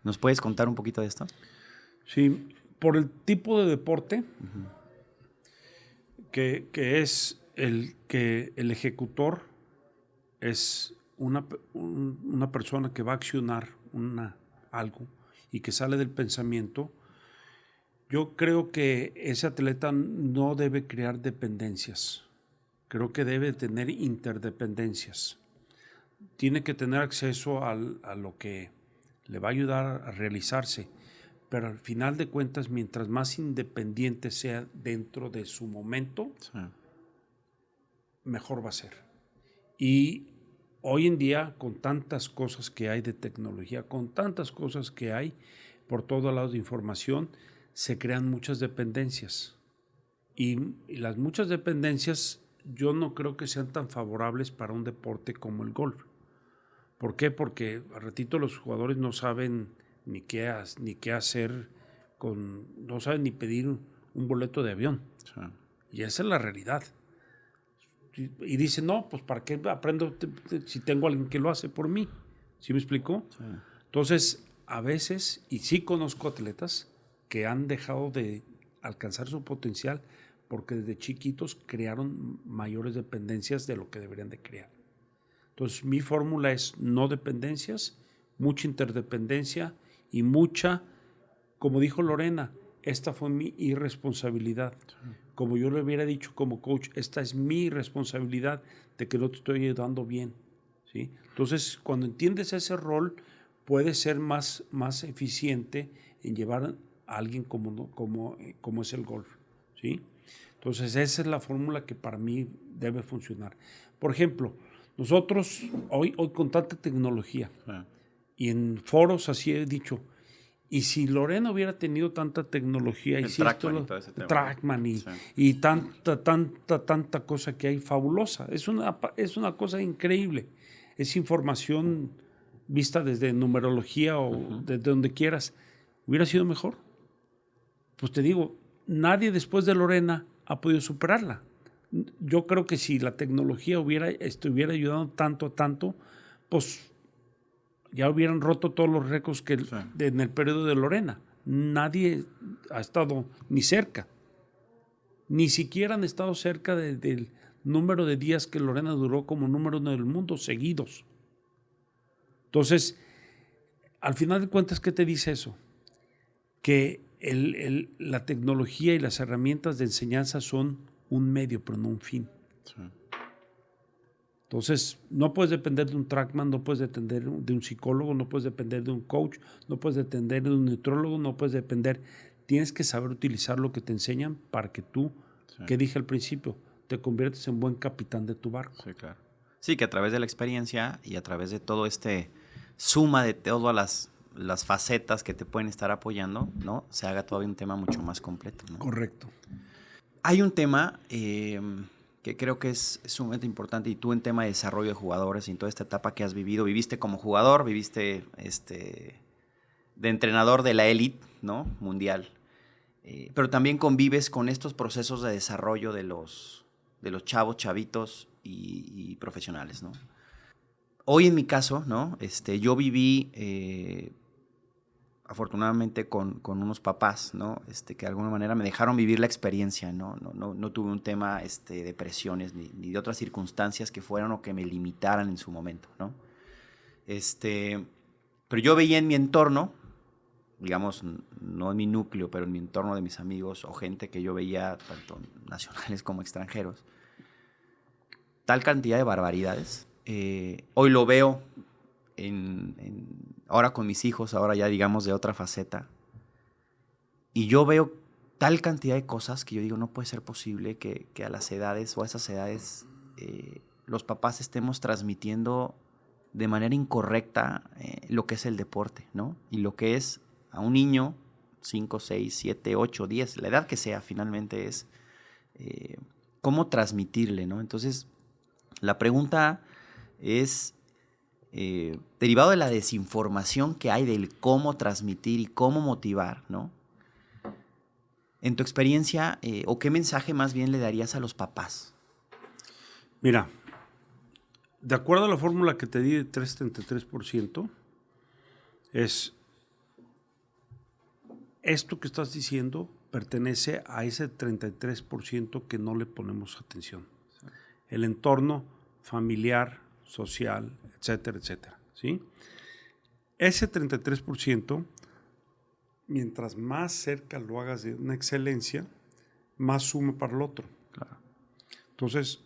¿Nos puedes contar un poquito de esto? Sí, por el tipo de deporte, que es que el ejecutor es una persona que va a accionar algo y que sale del pensamiento. Yo creo que ese atleta no debe crear dependencias. Creo que debe tener interdependencias. Tiene que tener acceso a lo que le va a ayudar a realizarse, pero al final de cuentas, mientras más independiente sea dentro de su momento, sí, mejor va a ser. Y hoy en día, con tantas cosas que hay de tecnología, con tantas cosas que hay por todos lados de información, se crean muchas dependencias. Y las muchas dependencias yo no creo que sean tan favorables para un deporte como el golf. ¿Por qué? Porque al ratito los jugadores no saben ni qué hacer, no saben ni pedir un boleto de avión. Sí. Y esa es la realidad. Y dicen, no, pues ¿para qué aprendo si tengo a alguien que lo hace por mí? ¿Sí me explicó? Sí. Entonces, a veces, y sí conozco atletas que han dejado de alcanzar su potencial porque desde chiquitos crearon mayores dependencias de lo que deberían de crear. Entonces, mi fórmula es no dependencias, mucha interdependencia y mucha, como dijo Lorena, esta fue mi irresponsabilidad. Sí. Como yo le hubiera dicho como coach, esta es mi responsabilidad de que no te estoy ayudando bien, ¿sí? Entonces, cuando entiendes ese rol, puedes ser más eficiente en llevar a alguien como es el golf, ¿sí? Entonces, esa es la fórmula que para mí debe funcionar. Por ejemplo, nosotros hoy con tanta tecnología, y en foros así he dicho, y si Lorena hubiera tenido tanta tecnología y TrackMan y tanta cosa que hay fabulosa, es una cosa increíble, es información vista desde numerología o desde donde quieras, hubiera sido mejor. Pues te digo, nadie después de Lorena ha podido superarla. Yo creo que si la tecnología estuviera ayudando tanto, pues ya hubieran roto todos los récords en el periodo de Lorena. Nadie ha estado ni cerca. Ni siquiera han estado cerca del número de días que Lorena duró como número uno del mundo seguidos. Entonces, al final de cuentas, ¿qué te dice eso? Que la tecnología y las herramientas de enseñanza son un medio, pero no un fin. Sí. Entonces, no puedes depender de un TrackMan, no puedes depender de un psicólogo, no puedes depender de un coach, no puedes depender de un nutrólogo, no puedes depender. Tienes que saber utilizar lo que te enseñan para que tú, que dije al principio, te conviertes en buen capitán de tu barco. Sí, claro. Sí, que a través de la experiencia y a través de todo suma de todas las facetas que te pueden estar apoyando, ¿no? Se haga todavía un tema mucho más completo, ¿no? Correcto. Hay un tema que creo que es sumamente importante, y tú en tema de desarrollo de jugadores y en toda esta etapa que has vivido, viviste como jugador, viviste de entrenador de la élite, ¿no? Mundial. Pero también convives con estos procesos de desarrollo de los chavos, chavitos y profesionales, ¿no? Hoy en mi caso, ¿no? Yo viví, afortunadamente, con unos papás, ¿no? Que de alguna manera me dejaron vivir la experiencia, ¿no? No tuve un tema de presiones ni de otras circunstancias que fueran o que me limitaran en su momento, ¿no? Pero yo veía en mi entorno, digamos, no en mi núcleo, pero en mi entorno de mis amigos o gente que yo veía, tanto nacionales como extranjeros, tal cantidad de barbaridades. Hoy lo veo ahora con mis hijos, ahora ya digamos de otra faceta, y yo veo tal cantidad de cosas que yo digo, no puede ser posible que a las edades o a esas edades los papás estemos transmitiendo de manera incorrecta lo que es el deporte, ¿no? Y lo que es a un niño, 5, 6, 7, 8, 10, la edad que sea, finalmente es cómo transmitirle, ¿no? Entonces, la pregunta es, derivado de la desinformación que hay del cómo transmitir y cómo motivar, ¿no? En tu experiencia, ¿o qué mensaje más bien le darías a los papás? Mira, de acuerdo a la fórmula que te di de 3-33%, es esto que estás diciendo pertenece a ese 33% que no le ponemos atención. Sí. El entorno familiar, social, etcétera, etcétera, ¿sí? Ese 33%, mientras más cerca lo hagas de una excelencia, más suma para el otro. Claro. Entonces,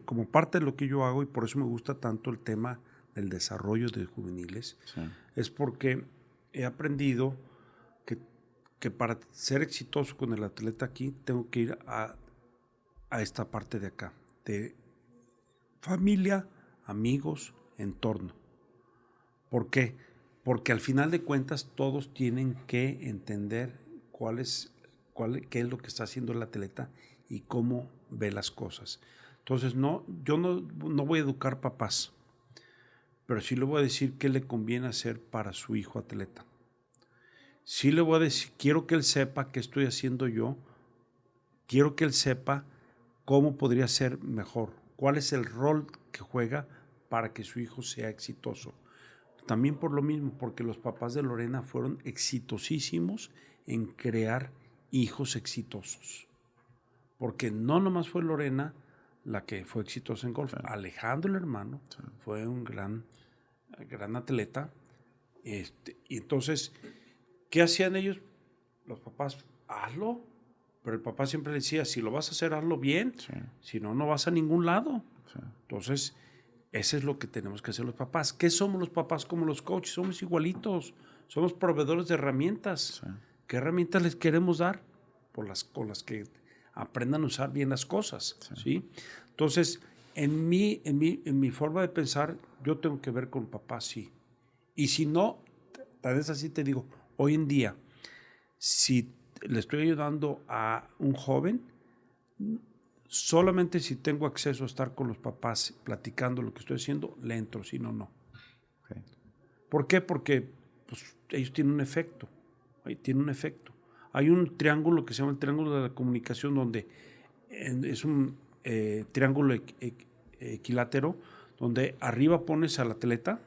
como parte de lo que yo hago, y por eso me gusta tanto el tema del desarrollo de juveniles, sí, es porque he aprendido que para ser exitoso con el atleta aquí, tengo que ir a esta parte de acá, de familia, amigos, entorno. ¿Por qué? Porque al final de cuentas todos tienen que entender qué es lo que está haciendo el atleta y cómo ve las cosas. Entonces, yo no voy a educar papás, pero sí le voy a decir qué le conviene hacer para su hijo atleta. Sí le voy a decir, quiero que él sepa qué estoy haciendo yo, quiero que él sepa cómo podría ser mejor, cuál es el rol que juega para que su hijo sea exitoso. También por lo mismo, porque los papás de Lorena fueron exitosísimos en crear hijos exitosos. Porque no nomás fue Lorena la que fue exitosa en golf. Sí. Alejandro, el hermano, sí, fue un gran atleta. Y entonces, ¿qué hacían ellos? Los papás, hazlo. Pero el papá siempre decía, si lo vas a hacer, hazlo bien. Sí. Si no, no vas a ningún lado. Sí. Entonces, eso es lo que tenemos que hacer los papás. ¿Qué somos los papás como los coaches? Somos igualitos. Somos proveedores de herramientas. Sí. ¿Qué herramientas les queremos dar? Con las que aprendan a usar bien las cosas. Sí. ¿Sí? Entonces, en mi forma de pensar, yo tengo que ver con papás, sí. Y si no, tal vez así te digo, hoy en día, si le estoy ayudando a un joven, solamente si tengo acceso a estar con los papás platicando lo que estoy haciendo, le entro, si no, no. Okay. ¿Por qué? Porque pues, ellos tienen un efecto. Hay un triángulo que se llama el triángulo de la comunicación, donde es un triángulo equilátero, donde arriba pones al atleta,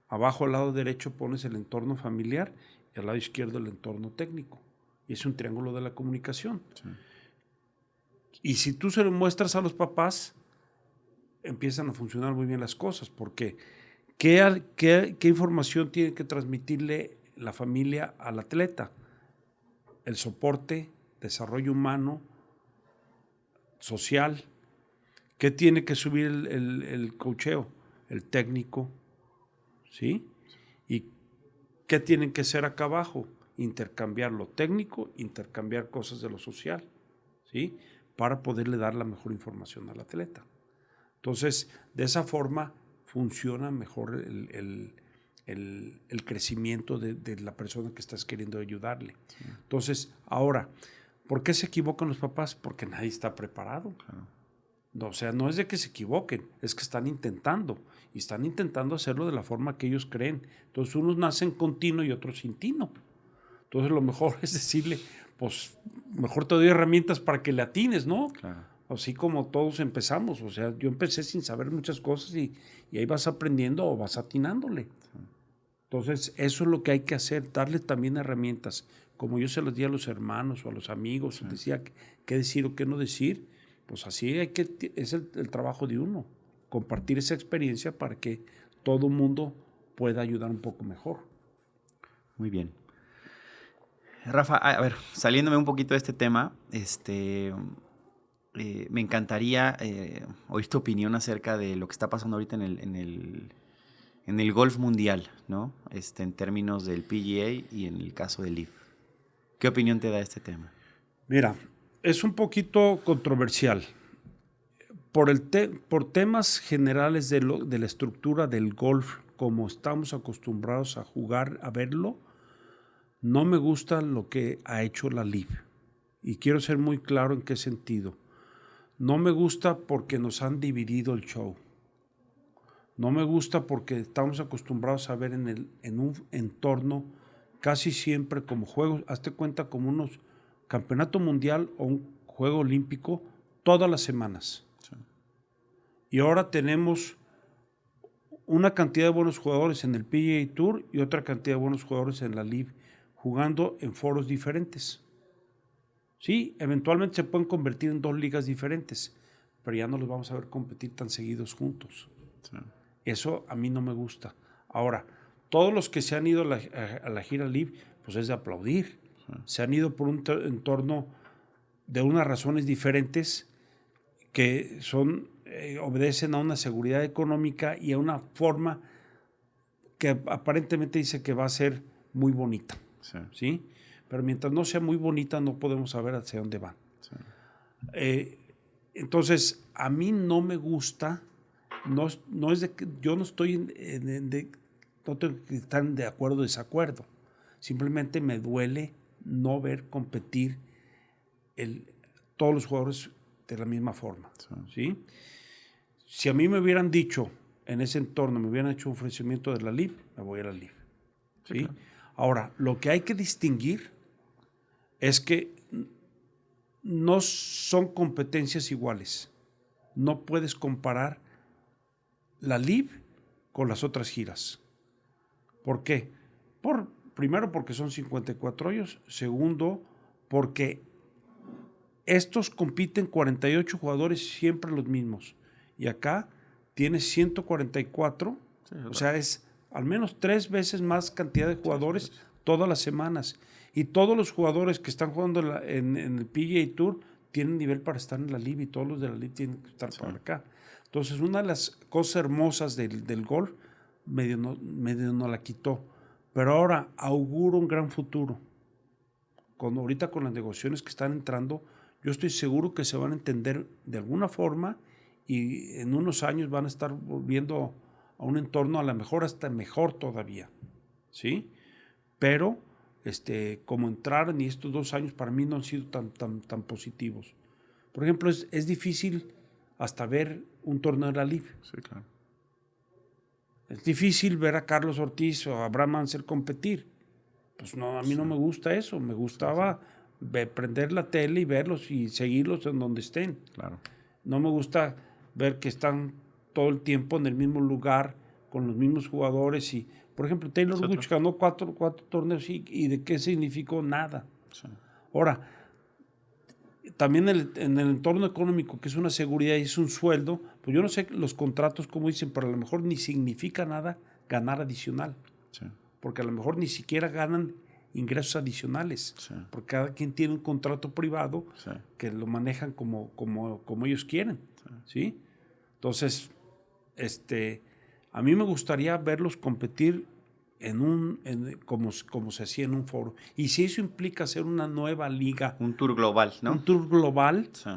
abajo al lado derecho pones el entorno familiar y al lado izquierdo el entorno técnico. Y es un triángulo de la comunicación. Sí. Y si tú se lo muestras a los papás, empiezan a funcionar muy bien las cosas, porque ¿qué información tiene que transmitirle la familia al atleta? El soporte, desarrollo humano, social. ¿Qué tiene que subir el coacheo? El técnico, ¿sí? ¿Y qué tienen que hacer acá abajo? Intercambiar lo técnico, intercambiar cosas de lo social, ¿sí? Para poderle dar la mejor información al atleta. Entonces, de esa forma funciona mejor el crecimiento de la persona que estás queriendo ayudarle. Sí. Entonces, ahora, ¿por qué se equivocan los papás? Porque nadie está preparado. Claro. No, o sea, no es de que se equivoquen, es que están intentando. Y están intentando hacerlo de la forma que ellos creen. Entonces, unos nacen con tino y otros sin tino. Entonces lo mejor es decirle, pues mejor te doy herramientas para que le atines, ¿no? Claro. Así como todos empezamos. O sea, yo empecé sin saber muchas cosas y ahí vas aprendiendo o vas atinándole. Entonces, eso es lo que hay que hacer, darle también herramientas. Como yo se los di a los hermanos o a los amigos, decía qué decir o qué no decir, pues así es el trabajo de uno, compartir esa experiencia para que todo mundo pueda ayudar un poco mejor. Muy bien. Rafa, a ver, saliéndome un poquito de este tema, me encantaría oír tu opinión acerca de lo que está pasando ahorita en el golf mundial, ¿no? En términos del PGA y en el caso del LIV. ¿Qué opinión te da este tema? Mira, es un poquito controversial. Por temas generales de la estructura del golf, como estamos acostumbrados a jugar, a verlo, no me gusta lo que ha hecho la LIV. Y quiero ser muy claro en qué sentido. No me gusta porque nos han dividido el show. No me gusta porque estamos acostumbrados a ver en un entorno casi siempre como juegos, hazte cuenta como unos campeonato mundial o un juego olímpico todas las semanas. Sí. Y ahora tenemos una cantidad de buenos jugadores en el PGA Tour y otra cantidad de buenos jugadores en la LIV, jugando en foros diferentes. Sí, eventualmente se pueden convertir en dos ligas diferentes, pero ya no los vamos a ver competir tan seguidos juntos. Sí. Eso a mí no me gusta. Ahora, todos los que se han ido a la gira LIV, pues es de aplaudir. Sí. Se han ido por un entorno de unas razones diferentes que son obedecen a una seguridad económica y a una forma que aparentemente dice que va a ser muy bonita. Sí. ¿Sí? Pero mientras no sea muy bonita, no podemos saber hacia dónde van. Sí. Entonces, a mí no me gusta. No es de que yo no estoy no tengo que estar de acuerdo o desacuerdo. Simplemente me duele no ver competir todos los jugadores de la misma forma. Sí. ¿Sí? Si a mí me hubieran dicho en ese entorno, me hubieran hecho un ofrecimiento de la LIV, me voy a la LIV. ¿Sí? Sí, claro. Ahora, lo que hay que distinguir es que no son competencias iguales. No puedes comparar la LIV con las otras giras. ¿Por qué? Primero, porque son 54 hoyos. Segundo, porque estos compiten 48 jugadores, siempre los mismos. Y acá tienes 144. Sí, o sea, es al menos 3 veces más cantidad de jugadores todas las semanas. Y todos los jugadores que están jugando en el PGA Tour tienen nivel para estar en la LIV y todos los de la LIV tienen que estar para acá. Entonces, una de las cosas hermosas del golf medio no la quitó. Pero ahora auguro un gran futuro. Ahorita con las negociaciones que están entrando, yo estoy seguro que se van a entender de alguna forma y en unos años van a estar volviendo a un entorno a lo mejor hasta mejor todavía. ¿Sí? Pero como entraron y estos 2 años para mí no han sido tan positivos. Por ejemplo, es difícil hasta ver un torneo de la LIV. Sí, claro. Es difícil ver a Carlos Ortiz o a Abraham Ancer competir. Pues no, a mí no me gusta eso. Me gustaba prender la tele y verlos y seguirlos en donde estén. Claro. No me gusta ver que están todo el tiempo en el mismo lugar con los mismos jugadores. Y, por ejemplo, Taylor Gooch ganó 4 torneos y ¿de qué significó? Nada. Sí. Ahora, también en el entorno económico, que es una seguridad y es un sueldo, pues yo no sé los contratos como dicen, pero a lo mejor ni significa nada ganar adicional. Sí. Porque a lo mejor ni siquiera ganan ingresos adicionales. Sí. Porque cada quien tiene un contrato privado que lo manejan como ellos quieren. Sí. ¿Sí? Entonces, a mí me gustaría verlos competir como se hacía en un foro. Y si eso implica hacer una nueva liga. Un tour global, ¿no? Un tour global, sí,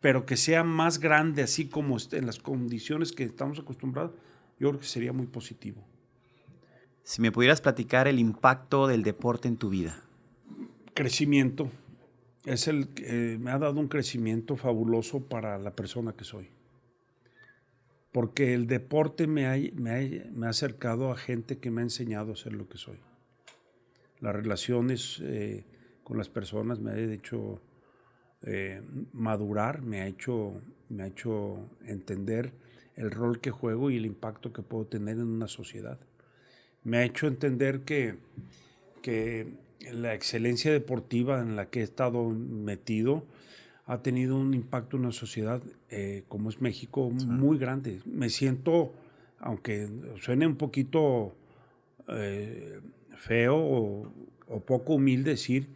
pero que sea más grande, así como en las condiciones que estamos acostumbrados, yo creo que sería muy positivo. Si me pudieras platicar el impacto del deporte en tu vida. Crecimiento. Me ha dado un crecimiento fabuloso para la persona que soy. Porque el deporte me ha acercado a gente que me ha enseñado a ser lo que soy. las relaciones con las personas, me ha hecho madurar, me ha hecho entender el rol que juego y el impacto que puedo tener en una sociedad. Me ha hecho entender que la excelencia deportiva en la que he estado metido ha tenido un impacto en una sociedad como es México muy grande. Me siento, aunque suene un poquito feo o poco humilde decir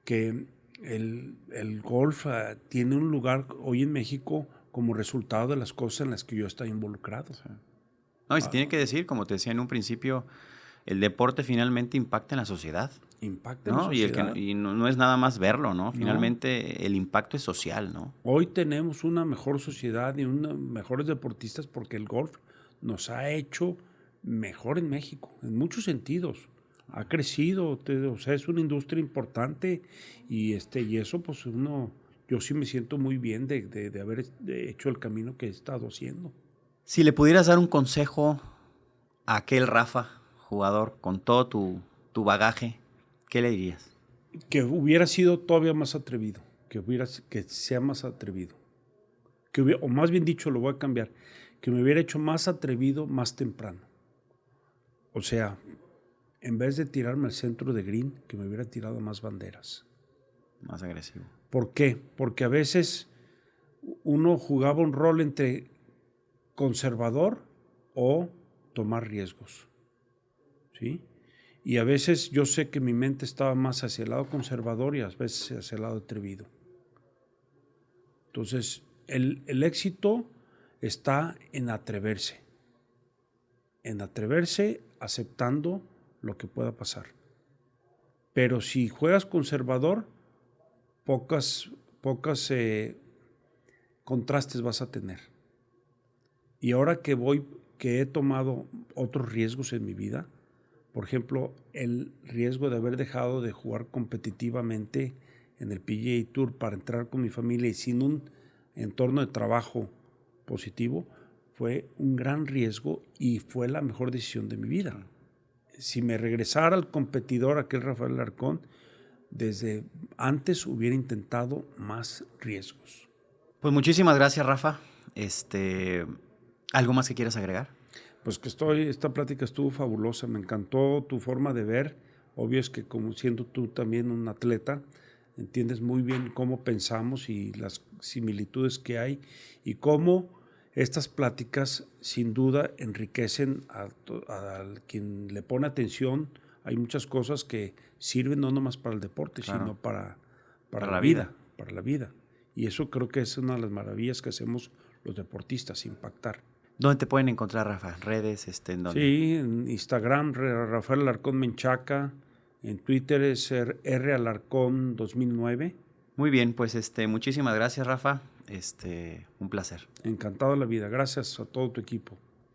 que el golf tiene un lugar hoy en México como resultado de las cosas en las que yo estoy involucrado. Sí. No, y se tiene que decir, como te decía en un principio, el deporte finalmente impacta en la sociedad. Impacta en la ¿No? sociedad. Y no es nada más verlo, ¿no? Finalmente el impacto es social, ¿no? Hoy tenemos una mejor sociedad y mejores deportistas porque el golf nos ha hecho mejor en México, en muchos sentidos. Ha crecido, o sea, es una industria importante y eso pues yo sí me siento muy bien de haber hecho el camino que he estado haciendo. Si le pudieras dar un consejo a aquel Rafa, jugador, con todo tu bagaje, ¿qué le dirías? Que hubiera sido todavía más atrevido, que sea más atrevido. O más bien dicho, lo voy a cambiar, que me hubiera hecho más atrevido más temprano. O sea, en vez de tirarme al centro de green, que me hubiera tirado más banderas. Más agresivo. ¿Por qué? Porque a veces uno jugaba un rol entre conservador o tomar riesgos, ¿sí? Y a veces yo sé que mi mente estaba más hacia el lado conservador y a veces hacia el lado atrevido. Entonces, el éxito está en atreverse aceptando lo que pueda pasar. Pero si juegas conservador, pocas contrastes vas a tener. Y ahora que he tomado otros riesgos en mi vida, por ejemplo, el riesgo de haber dejado de jugar competitivamente en el PGA Tour para entrar con mi familia y sin un entorno de trabajo positivo, fue un gran riesgo y fue la mejor decisión de mi vida. Si me regresara al competidor, aquel Rafael Alarcón, desde antes hubiera intentado más riesgos. Pues muchísimas gracias, Rafa. ¿Algo más que quieras agregar? Pues que esta plática estuvo fabulosa, me encantó tu forma de ver. Obvio es que como siendo tú también un atleta, entiendes muy bien cómo pensamos y las similitudes que hay y cómo estas pláticas sin duda enriquecen a quien le pone atención. Hay muchas cosas que sirven no nomás para el deporte, claro, sino para la vida, para la vida. Y eso creo que es una de las maravillas que hacemos los deportistas, impactar. ¿Dónde te pueden encontrar, Rafa? ¿Redes? ¿En dónde? Sí, en Instagram, Rafael Alarcón Menchaca. En Twitter es R Alarcón 2009. Muy bien, pues muchísimas gracias, Rafa. Un placer. Encantado de la vida. Gracias a todo tu equipo.